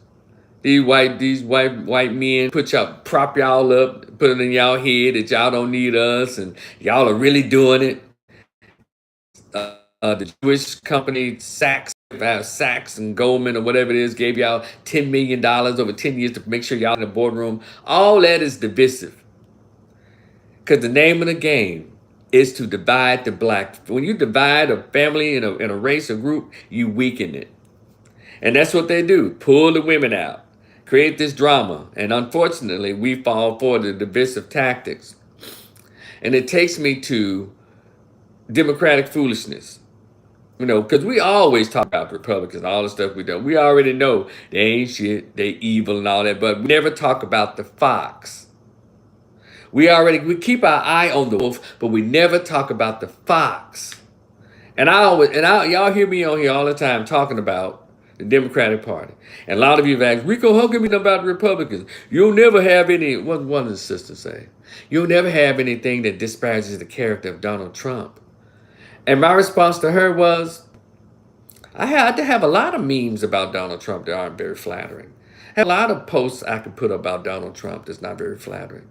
These white men prop y'all up, put it in y'all head that y'all don't need us, and y'all are really doing it. The Jewish company Saks and Goldman or whatever it is gave y'all $10 million over 10 years to make sure y'all in the boardroom. All that is divisive. Because the name of the game is to divide the black. When you divide a family in a race or group, you weaken it. And that's what they do. Pull the women out. Create this drama. And unfortunately, we fall for the divisive tactics. And it takes me to democratic foolishness. You know, because we always talk about Republicans, all the stuff we do. We already know they ain't shit, they evil and all that, but we never talk about the fox. We keep our eye on the wolf, but we never talk about the fox. And y'all hear me on here all the time talking about the Democratic Party. And a lot of you have asked, Rico, how come you know about the Republicans? You'll never have any, what one of the sisters say? You'll never have anything that disparages the character of Donald Trump. And my response to her was, I had to have a lot of memes about Donald Trump that aren't very flattering. I have a lot of posts I could put about Donald Trump that's not very flattering.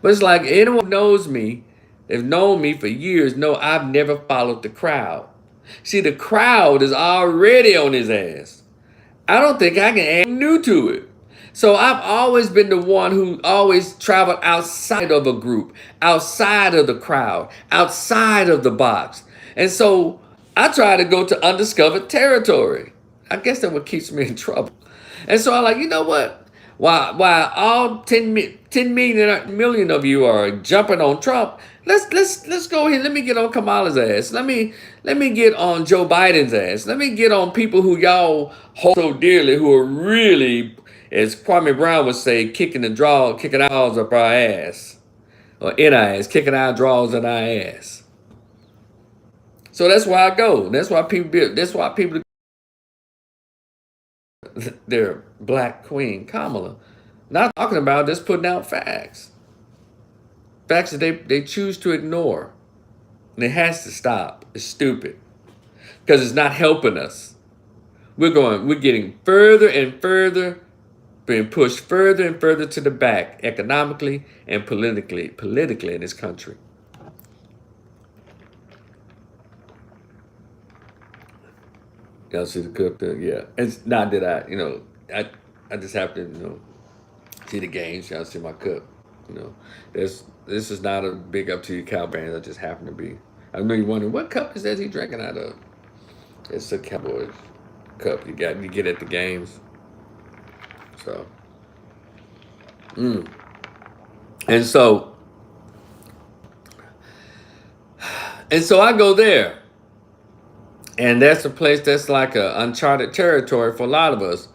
But it's like anyone who knows me, they've known me for years, know I've never followed the crowd. See, the crowd is already on his ass. I don't think I can add new to it. So I've always been the one who always traveled outside of a group, outside of the crowd, outside of the box. And so I try to go to undiscovered territory. I guess that's what keeps me in trouble. And so I'm like, you know what? While all 10 million of you are jumping on Trump, let's go ahead. Let me get on Kamala's ass. Let me get on Joe Biden's ass. Let me get on people who y'all hold so dearly, who are really, as Kwame Brown would say, kicking our draws up our ass. Or in our ass, kicking our draws in our ass. So that's why I go. That's why people their black queen Kamala. Not talking about, just putting out facts. Facts that they choose to ignore. And it has to stop. It's stupid. Because it's not helping us. We're getting further and further, being pushed further and further to the back economically and politically in this country. Y'all see the cook there? Yeah. It's not that I just have to, see the games. Y'all see my cup. This is not a big up to you Cowboys. I just happen to be. I know you're wondering what cup is that he drinking out of? It's a Cowboys cup you get at the games. So, and so I go there, and that's a place that's like a uncharted territory for a lot of us.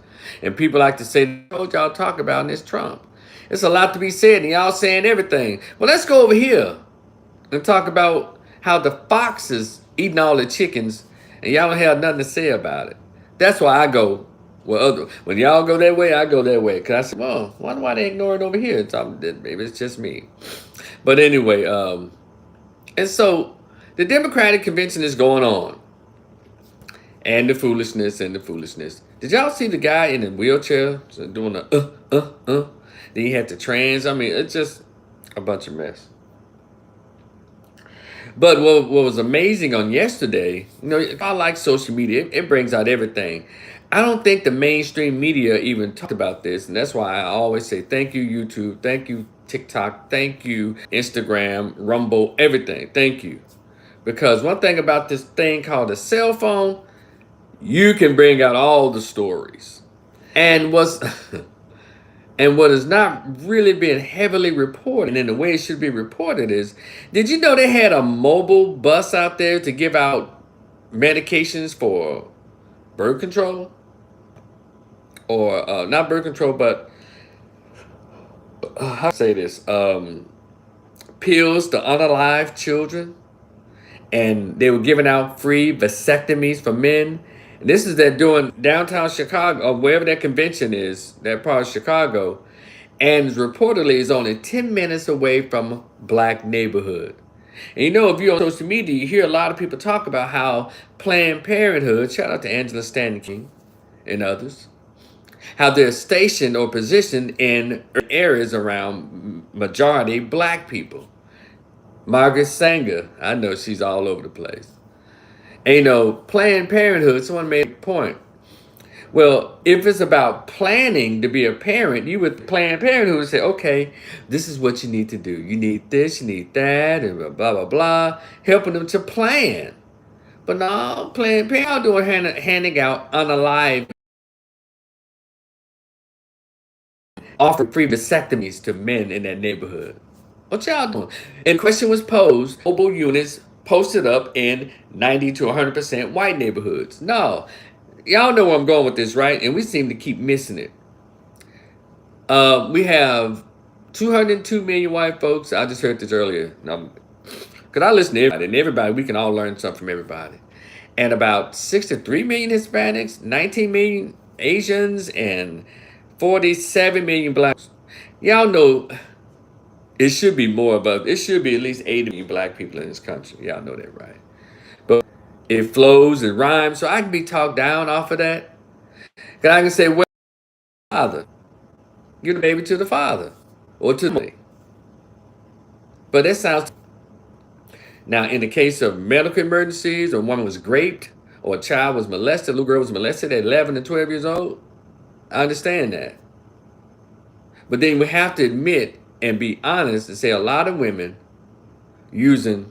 And people like to say, "What y'all talk about in this Trump?" It's a lot to be said, and y'all saying everything. Well, let's go over here and talk about how the fox is eating all the chickens, and y'all don't have nothing to say about it. That's why I go. When y'all go that way, I go that way. Cause I said, well, wonder why they ignore it over here. Maybe it's just me. But anyway, and so the Democratic convention is going on, and the foolishness. Did y'all see the guy in the wheelchair doing the? Then he had the trans. I mean, it's just a bunch of mess. But what was amazing on yesterday, I like social media. It brings out everything. I don't think the mainstream media even talked about this. And that's why I always say thank you, YouTube. Thank you, TikTok. Thank you, Instagram, Rumble, everything. Thank you. Because one thing about this thing called a cell phone, you can bring out all the stories. And what's And what is not really being heavily reported, and the way it should be reported is, did you know they had a mobile bus out there to give out medications for birth control? Or not birth control, but how to say this? Pills to unalive children. And they were giving out free vasectomies for men. And this is they're doing downtown Chicago, or wherever that convention is, that part of Chicago. And reportedly is only 10 minutes away from a black neighborhood. And if you're on social media, you hear a lot of people talk about how Planned Parenthood, shout out to Angela Stanton King and others, how they're stationed or positioned in areas around majority black people. Margaret Sanger, I know she's all over the place. And Planned Parenthood, someone made a point. Well, if it's about planning to be a parent, you would Planned Parenthood would say, okay, this is what you need to do. You need this, you need that, and blah, blah, blah, helping them to plan. But no, Planned Parenthood doing handing out unalive, offering free vasectomies to men in that neighborhood. What y'all doing? And the question was posed, mobile units posted up in 90 to 100% white neighborhoods. No, y'all know where I'm going with this, right? And we seem to keep missing it. We have 202 million white folks. I just heard this earlier. Because I listen to everybody, and everybody, we can all learn something from everybody. And about 63 million Hispanics, 19 million Asians, and 47 million blacks. Y'all know it should be more above. It should be at least 80 million black people in this country. Y'all know that, right? But it flows and rhymes, so I can be talked down off of that. Because I can say, well, father, give the baby to the father or to the mother. But that sounds. Now, in the case of medical emergencies, or a woman was raped, or a child was molested, a little girl was molested at 11 and 12 years old, I understand that. But then we have to admit and be honest and say a lot of women using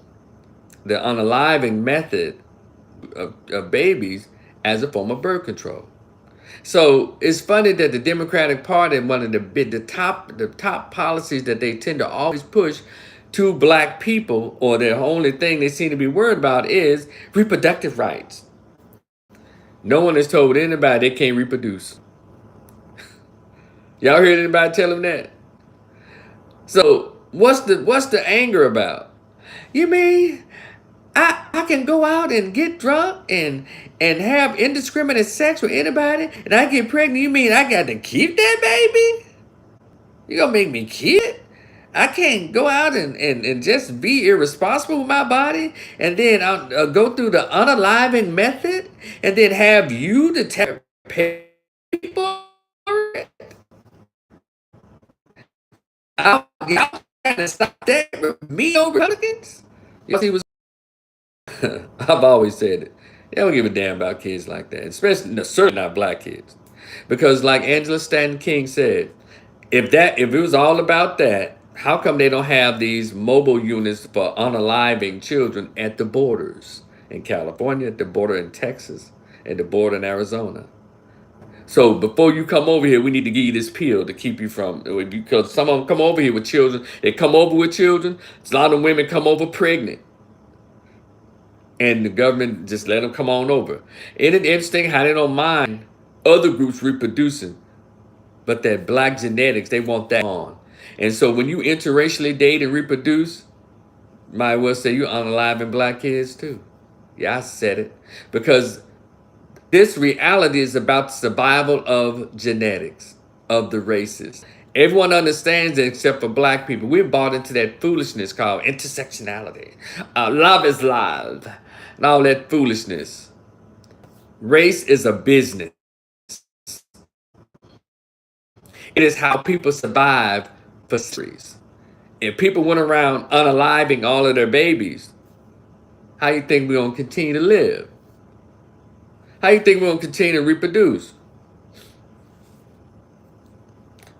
the unaliving method of babies as a form of birth control. So it's funny that the Democratic Party, one of the top policies that they tend to always push to black people, or the only thing they seem to be worried about, is reproductive rights. No one has told anybody they can't reproduce. Y'all heard anybody tell them that? So what's the anger about? You mean I can go out and get drunk and have indiscriminate sex with anybody, and I get pregnant. You mean I got to keep that baby? You gonna make me keep it? I can't go out and just be irresponsible with my body and then go through the unaliving method and then have you to pay for it? Y'all trying to stop that with me over Republicans? Yes, he was. I've always said it. They don't give a damn about kids like that, especially no, certainly not black kids, because like Angela Stanton King said, if it was all about that, how come they don't have these mobile units for unaliving children at the borders in California, at the border in Texas, at the border in Arizona? So before you come over here, we need to give you this pill to keep you from, because some of them come over here with children. They come over with children. A lot of women come over pregnant. And the government just let them come on over. Isn't it interesting how they don't mind other groups reproducing, but that black genetics, they want that on. And so when you interracially date and reproduce, might well say you're unaliving black kids too. Yeah, I said it. Because this reality is about the survival of genetics, of the races. Everyone understands it except for black people. We're bought into that foolishness called intersectionality. Love is love. And all that foolishness. Race is a business. It is how people survive for centuries. If people went around unaliving all of their babies, how you think we're going to continue to live? How you think we're going to continue to reproduce?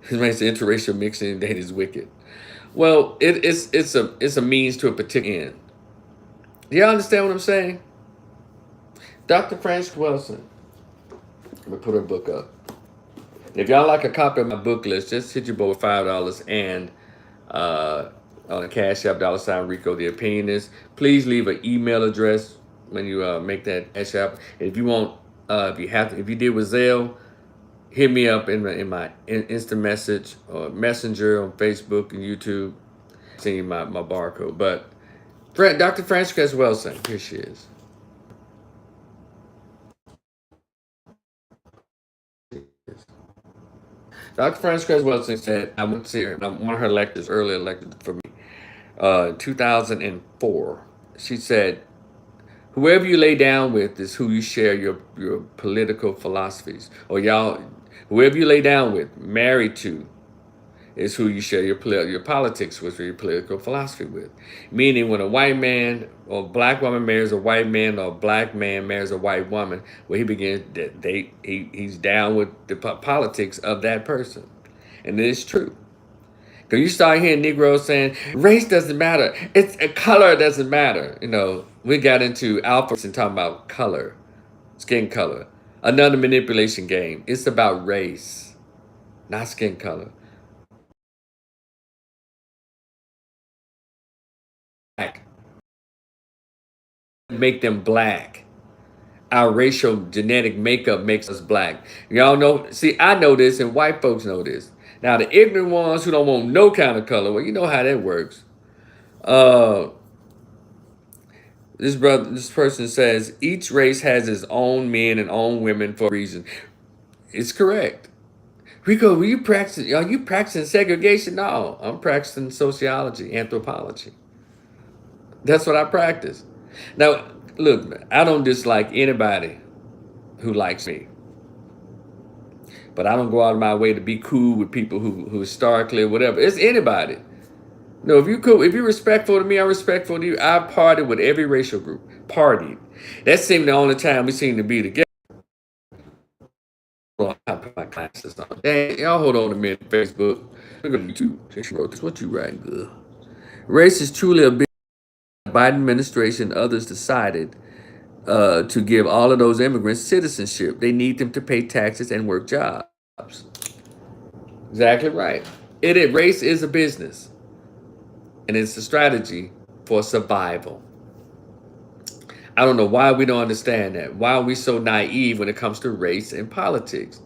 It makes the interracial mixing that is wicked. Well, it's a means to a particular end. Do y'all understand what I'm saying? Dr. Frances Wilson. I'm gonna put her book up. If y'all like a copy of my book list, just hit your boy with $5 and on the Cash App $Rico the Opinionist. Please leave an email address when you make that Cash App. If you want, if you did with Zelle, hit me up in my instant message or messenger on Facebook and YouTube. Send you my barcode. But Dr. Frances Wilson, here she is. Dr. Frances Wilson said, I went to see her, one of her lectures, early lectures for me, 2004. She said, whoever you lay down with is who you share your political philosophies. Or whoever you lay down with, married to, is who you share your politics with or your political philosophy with. Meaning when a white man or black woman marries a white man or a black man marries a white woman, well, he's down with the politics of that person. And it is true. Because you start hearing Negroes saying, race doesn't matter. Color doesn't matter. We got into Alpha and talking about color, skin color. Another manipulation game. It's about race, not skin color. Make them black. Our racial genetic makeup makes us black. Y'all know, see, I know this and white folks know this. Now, the ignorant ones who don't want no kind of color, well, you know how that works. This person says, each race has its own men and own women for a reason. It's correct. Rico, are you practicing segregation? No, I'm practicing sociology, anthropology. That's what I practice. Now, look, I don't dislike anybody who likes me. But I don't go out of my way to be cool with people who historically or whatever. It's anybody. No, if you're cool, if you're respectful to me, I'm respectful to you. I partied with every racial group. Partied. That seemed the only time we seem to be together. Well, I put my glasses on. Dang, y'all hold on a minute, Facebook. Look at YouTube. She wrote this. What you writing, good? Race is truly a big Biden administration. Others decided to give all of those immigrants citizenship. They need them to pay taxes and work jobs. Exactly right. Race is a business. And it's a strategy for survival. I don't know why we don't understand that. Why are we so naive when it comes to race and politics?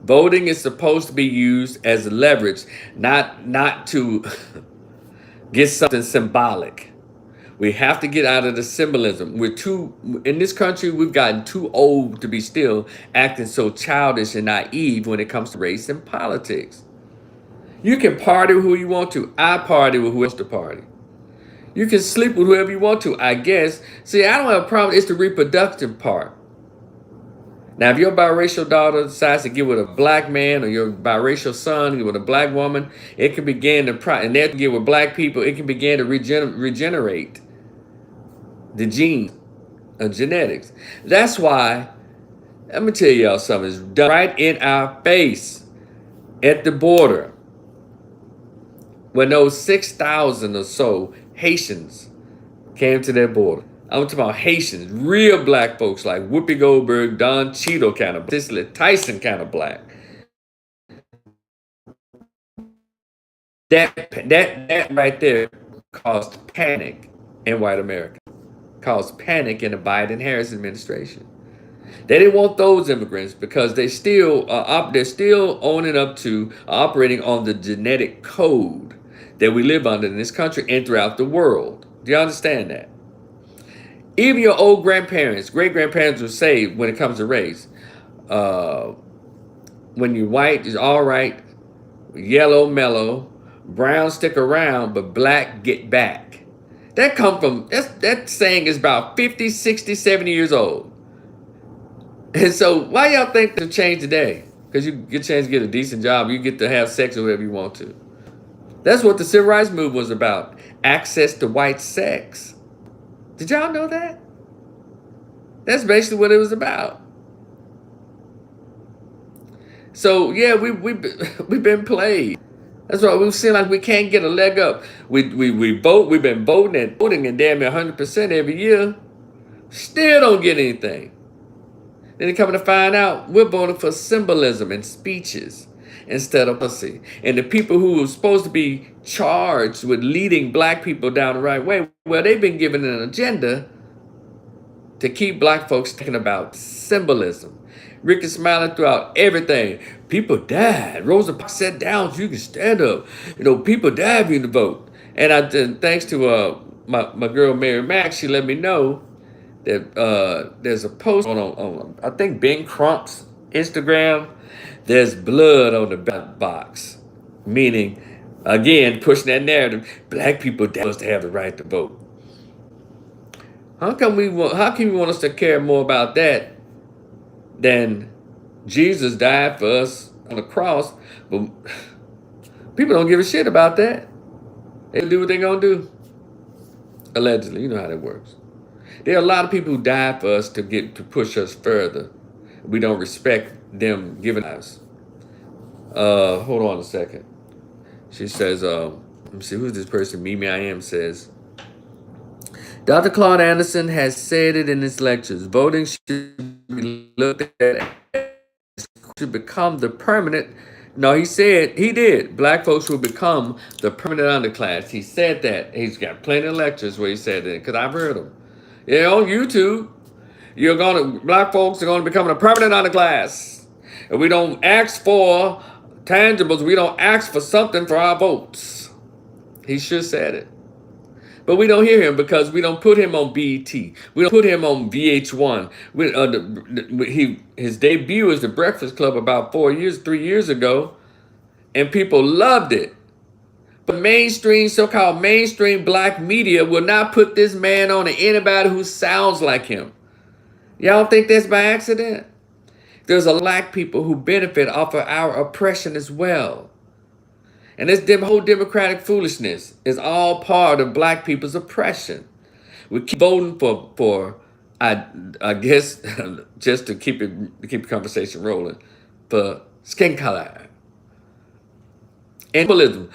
Voting is supposed to be used as leverage, not to get something symbolic. We have to get out of the symbolism. In this country, we've gotten too old to be still acting so childish and naive when it comes to race and politics. You can party with who you want to. I party with who wants to party. You can sleep with whoever you want to, I guess. See, I don't have a problem. It's the reproductive part. Now, if your biracial daughter decides to get with a black man, or your biracial son get with a black woman, it can begin to, and they get with black people, it can begin to regenerate the genes of genetics. That's why, let me tell y'all something. It's done right in our face at the border when those 6,000 or so Haitians came to their border. I'm talking about Haitians, real black folks like Whoopi Goldberg, Don Cheadle kind of, Cicely Tyson kind of black. That right there caused panic in white America, caused panic in the Biden-Harris administration. They didn't want those immigrants because they're still owning up to operating on the genetic code that we live under in this country and throughout the world. Do you understand that? Even your old grandparents, great-grandparents will say when it comes to race, when you're white, it's all right, yellow, mellow, brown, stick around, but black, get back. That saying is about 50, 60, 70 years old. And so why y'all think they've changed today? Because you get a chance to get a decent job, you get to have sex or whatever you want to. That's what the Civil Rights Movement was about, access to white sex. Did y'all know that? That's basically what it was about. So yeah, we've been played. That's why we seem like we can't get a leg up. We vote. We've been voting and damn near 100% every year. Still don't get anything. Then coming to find out, we're voting for symbolism and speeches instead of policy. And the people who are supposed to be charged with leading black people down the right way, well, they've been given an agenda to keep black folks thinking about symbolism. Rick is smiling throughout everything. People died. Rosa Parks sat down so you can stand up. People died for you to vote. And thanks to my girl Mary Max, she let me know that there's a post on I think Ben Crump's Instagram. There's blood on the ballot box, meaning, again, pushing that narrative. Black people died to have the right to vote. How can you want us to care more about that than Jesus died for us on the cross? But people don't give a shit about that. They do what they're gonna do. Allegedly, you know how that works. There are a lot of people who died for us to push us further. We don't respect them giving us. Hold on a second. She says, let me see, who's this person? Mimi I Am says, Dr. Claude Anderson has said it in his lectures. Voting should be looked at as to become the permanent. No, he did. Black folks will become the permanent underclass. He said that. He's got plenty of lectures where he said that, because I've heard them. Yeah, on YouTube, black folks are going to become a permanent underclass. And we don't ask for tangibles. We don't ask for something for our votes. He sure said it. But we don't hear him because we don't put him on BET. We don't put him on VH1. His debut as The Breakfast Club about 3 years ago, and people loved it. But so-called mainstream black media will not put this man on to anybody who sounds like him. Y'all think that's by accident? There's a lot of black people who benefit off of our oppression as well. And this whole democratic foolishness is all part of black people's oppression. We keep voting for I guess, just to keep the conversation rolling, for skin color and symbolism.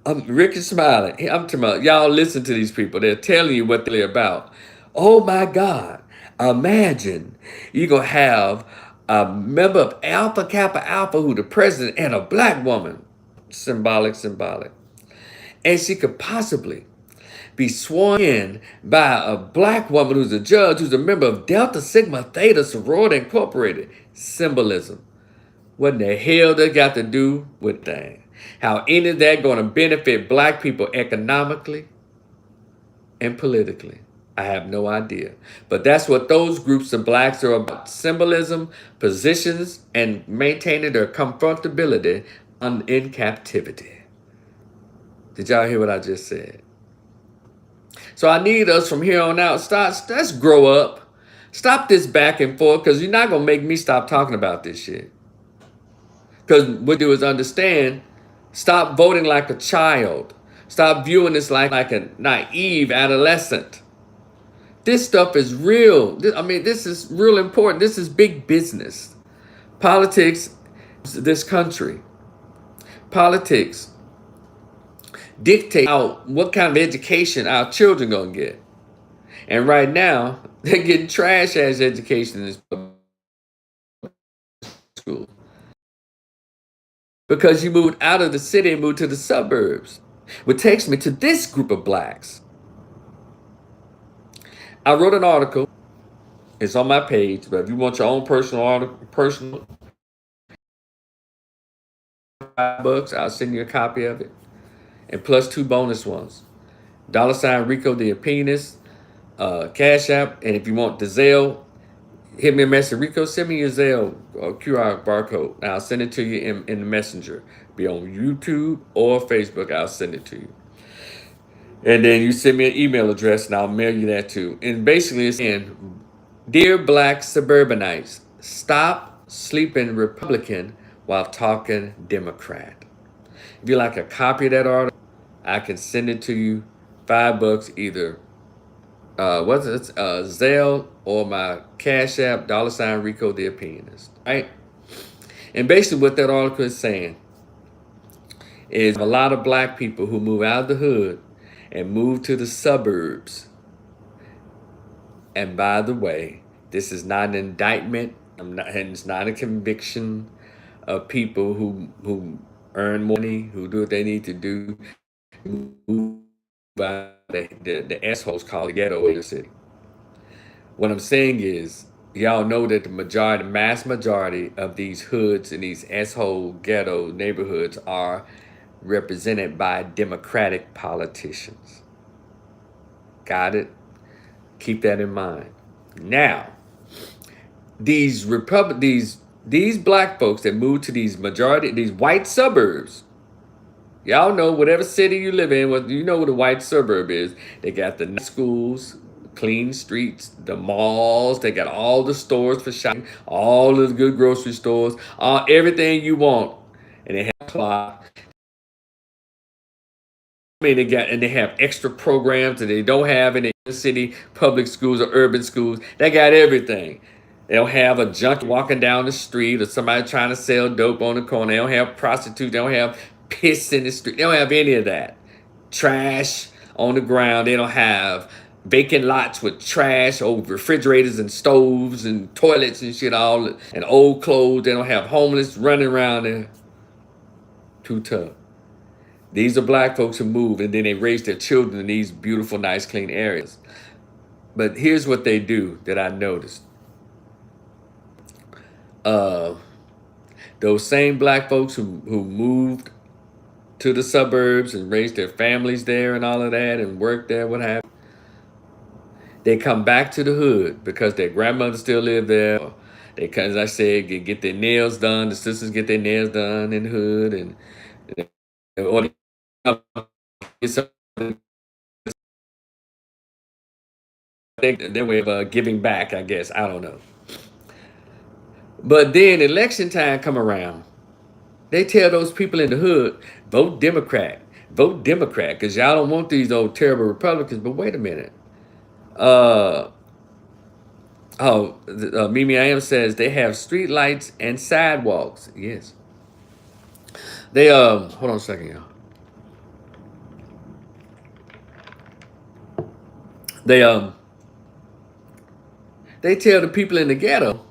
Rick is smiling. I'm talking about, y'all listen to these people. They're telling you what they're about. Oh my God. Imagine you're going to have a member of Alpha Kappa Alpha who's the president and a black woman. Symbolic. And she could possibly be sworn in by a black woman who's a judge, who's a member of Delta Sigma Theta Sorority Incorporated. Symbolism. What in the hell they got to do with that? How any of that going to benefit black people economically? and politically. I have no idea. But that's what those groups of blacks are about: symbolism, positions, and maintaining their comfortability in captivity. Did y'all hear what I just said? So I need us from here on out, let's grow up. Stop this back and forth, because you're not going to make me stop talking about this shit. Because what you do is understand, stop voting like a child. Stop viewing this like a naive adolescent. This stuff is real. I mean, this is real important. This is big business. Politics, this country. Politics dictate what kind of education our children gonna get. And right now, they're getting trash ass education in this school. Because you moved out of the city and moved to the suburbs. Which takes me to this group of blacks. I wrote an article. It's on my page, but if you want your own personal article, personal $5, I'll send you a copy of it. And plus 2 bonus ones. $ Rico the Opinionist, Cash App, and if you want the Zelle, hit me a message. Rico, send me your Zelle QR barcode. And I'll send it to you in the messenger. Be on YouTube or Facebook, I'll send it to you. And then you send me an email address and I'll mail you that too. And basically it's saying, dear black suburbanites, stop sleeping Republican while talking Democrat. If you like a copy of that article, I can send it to you. $5 either. Zelle or my Cash App, $ Rico the Opinionist. Right? And basically what that article is saying is a lot of black people who move out of the hood and move to the suburbs. And by the way, this is not an indictment. And it's not a conviction of people who earn money, who do what they need to do, move by the assholes called the ghetto in the city. What I'm saying is, y'all know that the mass majority of these hoods and these asshole ghetto neighborhoods are represented by Democratic politicians. Got it? Keep that in mind. Now, these black folks that move to these white suburbs, y'all know whatever city you live in, you know what a white suburb is. They got the nice schools, clean streets, the malls. They got all the stores for shopping, all of the good grocery stores, everything you want. And they have a clock. I mean, they have extra programs that they don't have in the city public schools or urban schools. They got everything. They don't have a junkie walking down the street or somebody trying to sell dope on the corner. They don't have prostitutes. They don't have piss in the street. They don't have any of that. Trash on the ground. They don't have vacant lots with trash, old refrigerators and stoves and toilets and shit, and old clothes. They don't have homeless running around there. Too tough. These are black folks who move and then they raise their children in these beautiful, nice, clean areas. But here's what they do that I noticed. Those same black folks who moved to the suburbs and raised their families there and all of that and worked there, what have you, they come back to the hood because their grandmother still lived there. They, as I said, get their nails done. The sisters get their nails done in the hood, and or their way of giving back, I guess. I don't know. But then election time come around. They tell those people in the hood, vote Democrat. Vote Democrat, because y'all don't want these old terrible Republicans. But wait a minute. Mimi I Am says they have street lights and sidewalks. Yes. They hold on a second, y'all. They tell the people in the ghetto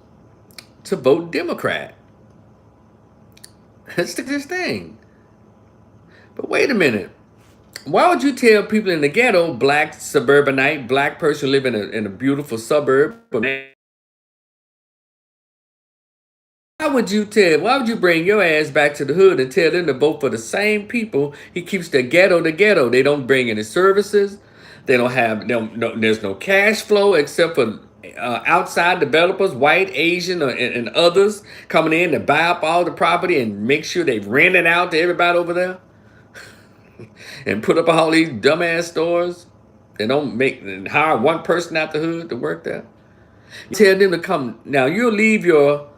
to vote Democrat. That's this thing. But wait a minute. Why would you tell people in the ghetto, black suburbanite, black person living in a beautiful suburb? Why would you bring your ass back to the hood and tell them to vote for the same people? He keeps the ghetto. They don't bring any services. They don't have there's no cash flow except for outside developers, white, Asian, and others coming in to buy up all the property and make sure they rent it out to everybody over there and put up all these dumbass stores. They don't make and hire one person out the hood to work there. You tell them to come. Now you'll leave your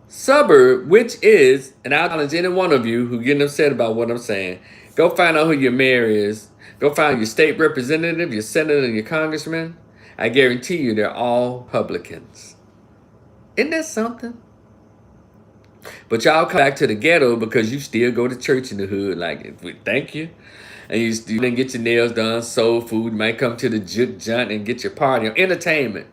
suburb, which is, and I'll challenge any one of you who getting upset about what I'm saying, go find out who your mayor is. Go find your state representative, your senator, and your congressman. I guarantee you they're all Republicans. Isn't that something? But y'all come back to the ghetto because you still go to church in the hood. Like, thank you. And you still didn't get your nails done, soul food. You might come to the juke joint and get your party, entertainment.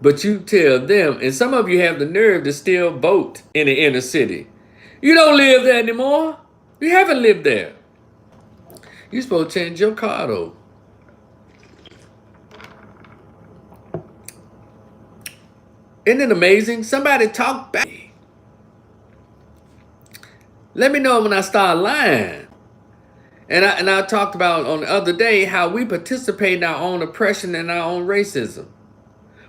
But you tell them, and some of you have the nerve to still vote in the inner city. You don't live there anymore. You haven't lived there. You're supposed to change your car though. Isn't it amazing? Somebody talk back. Let me know when I start lying. And I talked about on the other day how we participate in our own oppression and our own racism.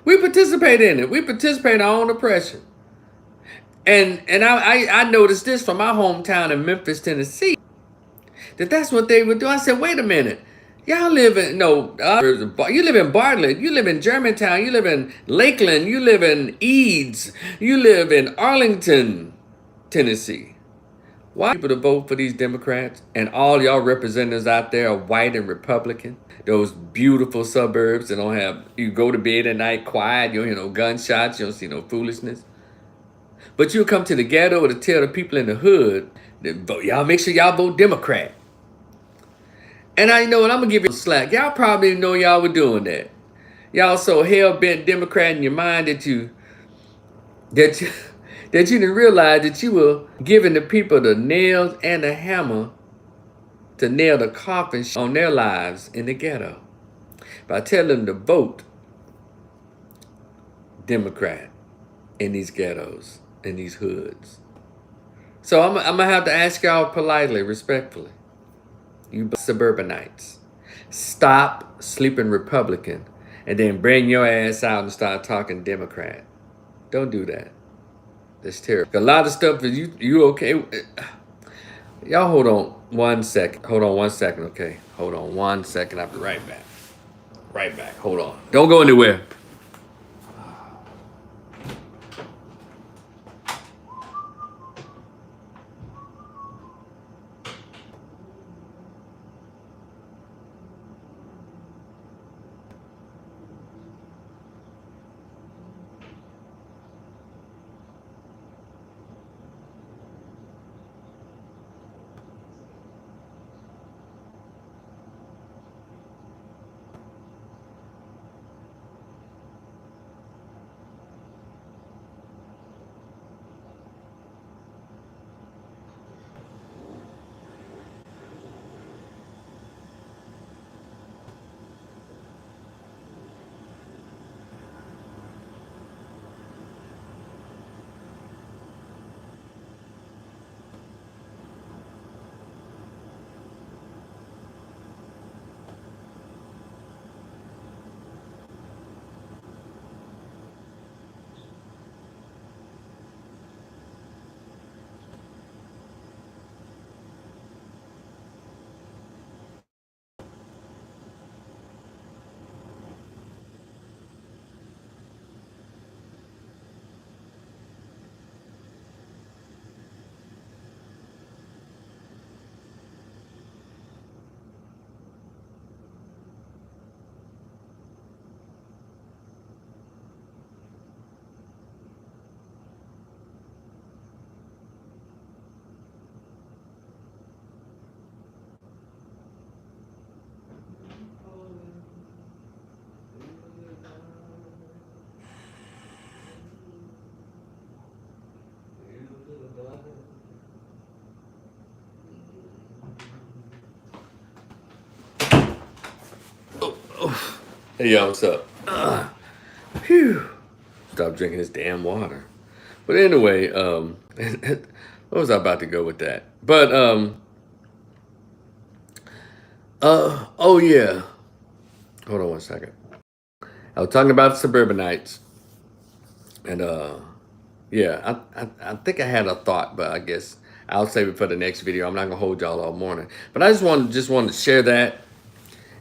We participate in it. We participate in our own oppression. And I noticed this from my hometown in Memphis, Tennessee, that's what they would do. I said, wait a minute. Y'all live in, you live in Bartlett, you live in Germantown, you live in Lakeland, you live in Eads, you live in Arlington, Tennessee. Why people to vote for these Democrats and all y'all representatives out there are white and Republican? Those beautiful suburbs that don't have, you go to bed at night quiet, you don't hear no gunshots, you don't see no foolishness. But you'll come to the ghetto to tell the people in the hood, that y'all make sure y'all vote Democrat. And I know what I'm gonna give you slack. Y'all probably know y'all were doing that. Y'all so hell-bent Democrat in your mind that you didn't realize that you were giving the people the nails and the hammer to nail the coffin on their lives in the ghetto. By telling them to vote Democrat in these ghettos, in these hoods. So I'm gonna have to ask y'all politely, respectfully, you suburbanites, stop sleeping Republican and then bring your ass out and start talking Democrat. Don't do that. That's terrible. A lot of stuff is you okay? Y'all hold on 1 second. Hold on 1 second, okay? Hold on 1 second. I'll be right back. Right back. Hold on. Don't go anywhere. Hey y'all, what's up? Phew. Stop drinking this damn water. But anyway, what was I about to go with that? But oh yeah. Hold on one second. I was talking about suburbanites, and yeah, I think I had a thought, but I guess I'll save it for the next video. I'm not gonna hold y'all all morning, but I just wanted to share that,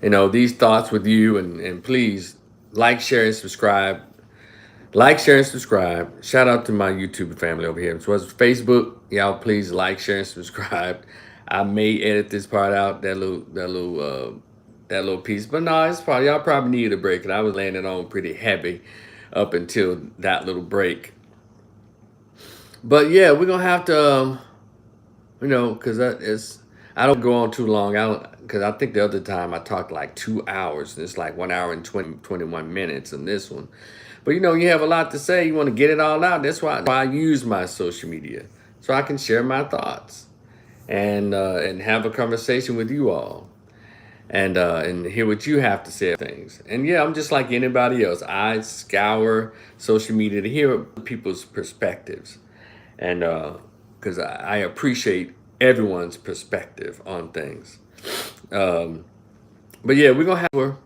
these thoughts with you, and please like, share, and subscribe. Like, share, and subscribe. Shout out to my YouTube family over here. As well as Facebook, y'all please like, share, and subscribe. I may edit this part out, that little piece, but no, it's probably y'all probably needed a break, and I was laying it on pretty heavy up until that little break. But yeah, we're gonna have to, because I don't go on too long. I don't because I think the other time I talked like 2 hours, and it's like 1 hour and 21 minutes in this one. But you have a lot to say. You want to get it all out. That's why I use my social media, so I can share my thoughts and have a conversation with you all, and hear what you have to say of things. And yeah, I'm just like anybody else. I scour social media to hear people's perspectives, and because I appreciate everyone's perspective on things. But yeah, we're gonna have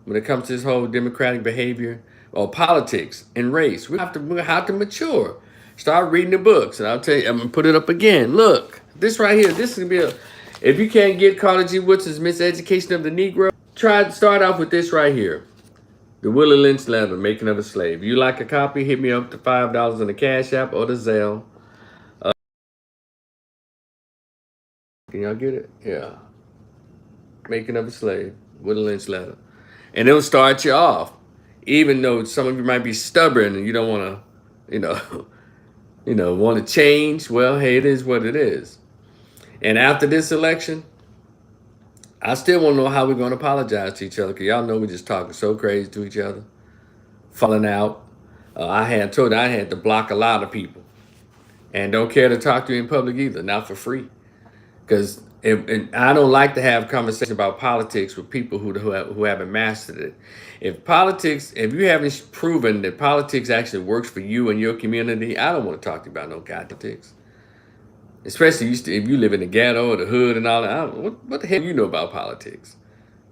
when it comes to this whole democratic behavior or politics and race. We have to mature. Start reading the books, and I'll tell you. I'm gonna put it up again. Look, this right here. This is gonna be a. If you can't get Carter G. Woods's Miseducation of the Negro, try to start off with this right here. The Willie Lynch Letter, Making of a Slave. You like a copy? Hit me up to $5 on the Cash App or the Zelle. Can y'all get it? Yeah. Making of a Slave, Willie Lynch Letter. And it'll start you off. Even though some of you might be stubborn and you don't want to, want to change. Well, hey, it is what it is. And after this election, I still want to know how we're going to apologize to each other. Because y'all know we're just talking so crazy to each other. Falling out. I had to block a lot of people. And don't care to talk to you in public either. Not for free. Because I don't like to have conversations about politics with people who haven't mastered it. If you haven't proven that politics actually works for you and your community, I don't want to talk to you about no politics. Especially if you live in the ghetto or the hood and all that. What the hell do you know about politics?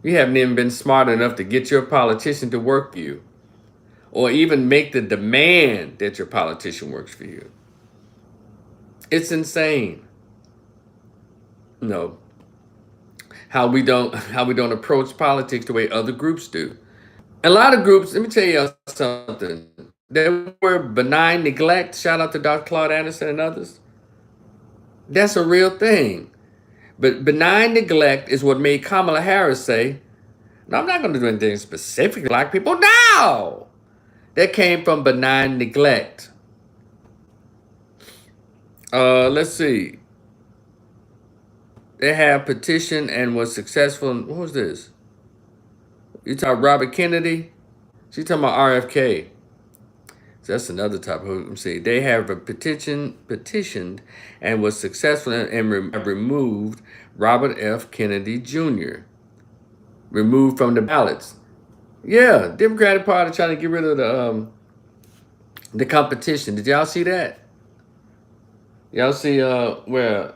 You haven't even been smart enough to get your politician to work for you, or even make the demand that your politician works for you. It's insane. No. How we don't approach politics the way other groups do. A lot of groups, let me tell you something. There were benign neglect. Shout out to Dr. Claude Anderson and others. That's a real thing. But benign neglect is what made Kamala Harris say, no, I'm not going to do anything specific to black people. No! That came from benign neglect. Let's see. They have petitioned and was successful. What was this? You talking Robert Kennedy? She's talking about RFK. So that's another type of. Let me see. They have a petitioned and was successful and removed Robert F. Kennedy Jr. Removed from the ballots. Yeah, Democratic Party trying to get rid of the competition. Did y'all see that? Y'all see where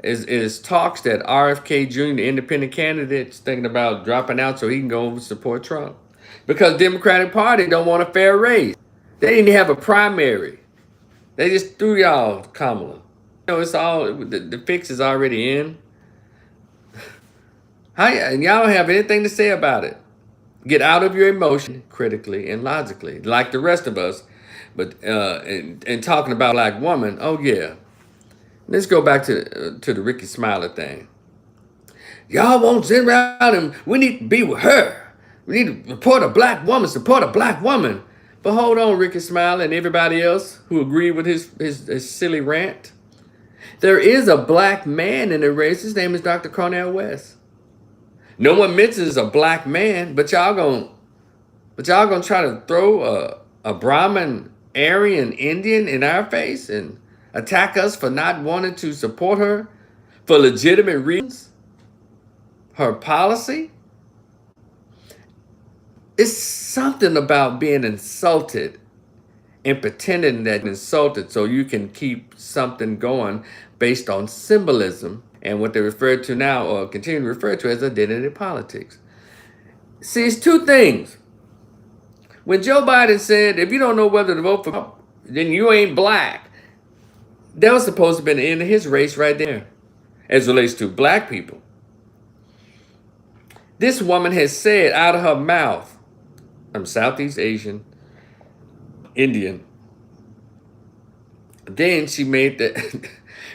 is talks that RFK Jr., the independent candidate, is thinking about dropping out so he can go over and support Trump. Because Democratic Party don't want a fair race. They didn't have a primary. They just threw y'all Kamala. It's all, the fix is already in. And y'all don't have anything to say about it. Get out of your emotion critically and logically, like the rest of us. But and talking about a black woman, oh yeah. Let's go back to the Ricky Smiley thing. Y'all won't sit around and we need to be with her. We need to support a black woman. But hold on, Ricky Smiley and everybody else who agreed with his silly rant. There is a black man in the race. His name is Dr. Cornel West. No one mentions a black man, but y'all gonna try to throw a Brahmin, Aryan, Indian in our face and attack us for not wanting to support her for legitimate reasons. Her policy. It's something about being insulted and pretending that you're insulted so you can keep something going based on symbolism and what they refer to now or continue to refer to as identity politics. See, it's two things. When Joe Biden said, if you don't know whether to vote for Trump, then you ain't black, that was supposed to be the end of his race right there, as it relates to black people. This woman has said out of her mouth, I'm Southeast Asian, Indian. Then she made that,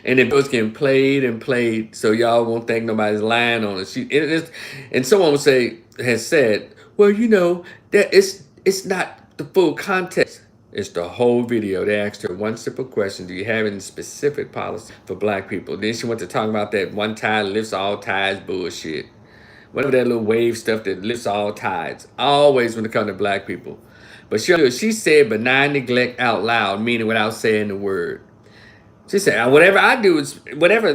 and it was getting played and played, so y'all won't think nobody's lying on it. And someone would say, has said, well, you know, that it's not the full context. It's the whole video. They asked her one simple question: do you have any specific policy for black people? Then she went to talk about that one tide lifts all tides bullshit. Whatever that little wave stuff that lifts all tides. Always when it comes to black people. But she said benign neglect out loud, meaning without saying the word. She said, whatever I do is whatever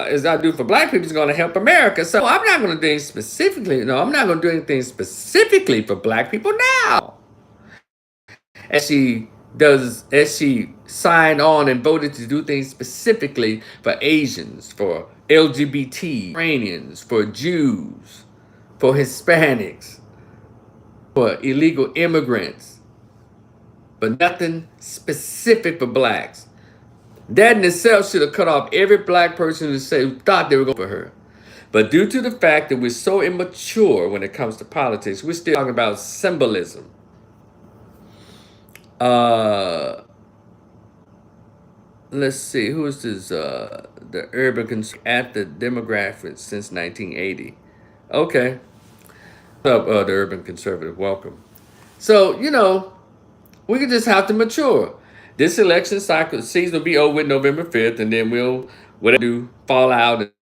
as I do for black people is going to help America. So I'm not going to do anything specifically. No, I'm not going to do anything specifically for black people now. As she signed on and voted to do things specifically for Asians, for LGBT, Ukrainians, for Jews, for Hispanics, for illegal immigrants, but nothing specific for blacks. That in itself should have cut off every black person who thought they were going for her. But due to the fact that we're so immature when it comes to politics, we're still talking about symbolism. Let's see, who is this? The urban at the demographics since 1980. Okay. What's up, the urban conservative? Welcome. So, you know, we could just have to mature. This election cycle season will be over with November 5th, and then we'll whatever do fall out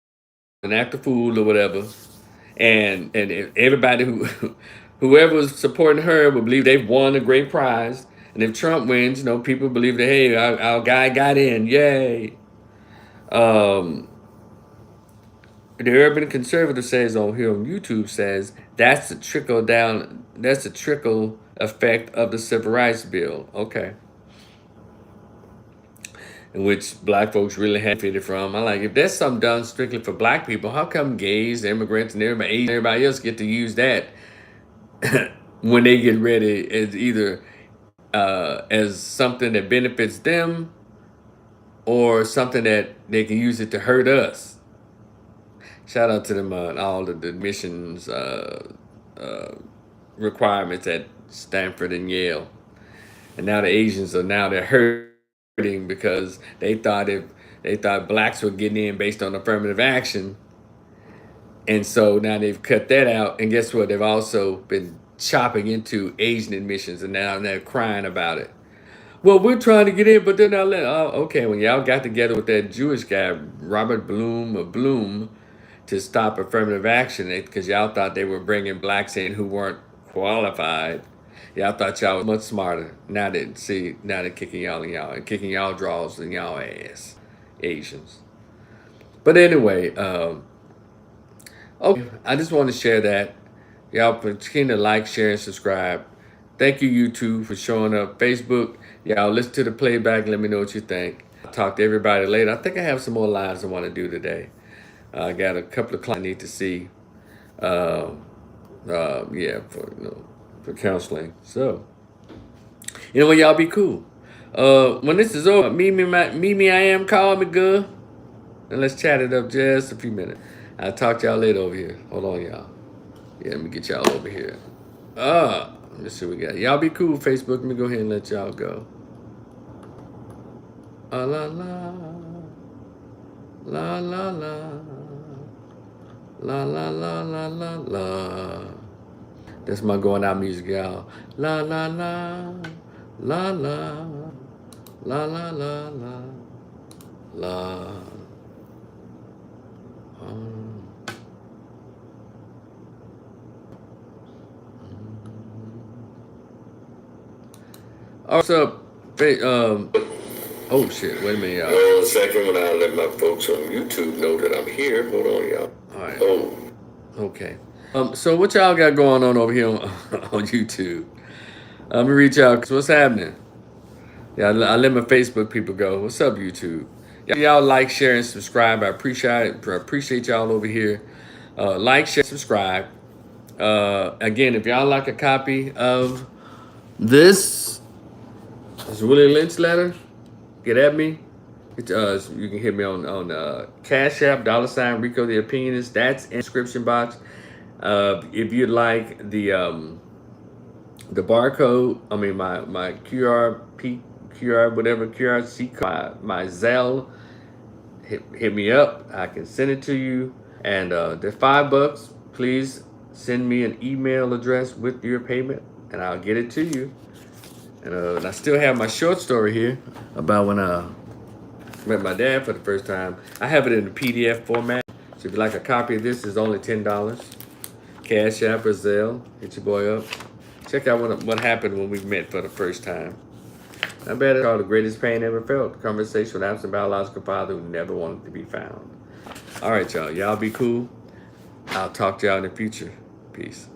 and act a fool or whatever. And if everybody whoever was supporting her will believe they've won a great prize. And if Trump wins, you know, people believe that, hey, our guy got in, yay. The urban conservative says on here on YouTube says that's the trickle effect of the civil rights bill. Okay. In which black folks really benefited from. I'm like, if there's something done strictly for black people, how come gays, immigrants, and everybody else get to use that when they get ready as either as something that benefits them or something that they can use it to hurt us? Shout out to them all the admissions requirements at Stanford and Yale. And now the Asians they're hurting because they thought blacks were getting in based on affirmative action. And so now they've cut that out. And guess what? They've also been chopping into Asian admissions, and now they're crying about it. Well, we're trying to get in, but they're not letting. Oh, okay. When y'all got together with that Jewish guy, Robert Bloom, to stop affirmative action because y'all thought they were bringing blacks in who weren't qualified. Y'all thought y'all was much smarter. Now they're kicking y'all draws in y'all ass, Asians. But anyway, okay, I just want to share that. Y'all continue to like, share, and subscribe. Thank you, YouTube, for showing up. Facebook, y'all listen to the playback. Let me know what you think. I'll talk to everybody later. I think I have some more lives I want to do today. I got a couple of clients I need to see. For counseling. So, you know what, y'all be cool. When this is over, meet me, I am, call me good. And let's chat it up just a few minutes. I'll talk to y'all later over here. Hold on, y'all. Yeah, let me get y'all over here. Let me see what we got. Y'all be cool, Facebook. Let me go ahead and let y'all go. La la la. La la la. La la la la la la. That's my going out music, y'all. La la la. La la. La la la la. La. What's up? Oh shit, wait a minute, y'all. Hold on a second when I let my folks on YouTube know that I'm here. Hold on, y'all. All right. Oh. Okay. So what y'all got going on over here on YouTube? Let me reach out, because what's happening? Yeah, I let my Facebook people go. What's up, YouTube? Y'all like, share, and subscribe. I appreciate y'all over here. Like, share, subscribe. Again, if y'all like a copy of this Willie Lynch letter, get at me. You can hit me on Cash App, $ Rico the Opinionist. That's in the description box. If you'd like the barcode, I mean my QR whatever QRC code, my Zelle, hit me up. I can send it to you. And they're $5. Please send me an email address with your payment, and I'll get it to you. And I still have my short story here about when I met my dad for the first time. I have it in the PDF format. So if you like a copy of this, it's only $10. Cash App or Zelle, hit your boy up. Check out what happened when we met for the first time. I bet it's called The Greatest Pain Ever Felt. Conversation with absent biological father who never wanted to be found. All right, y'all. Y'all be cool. I'll talk to y'all in the future. Peace.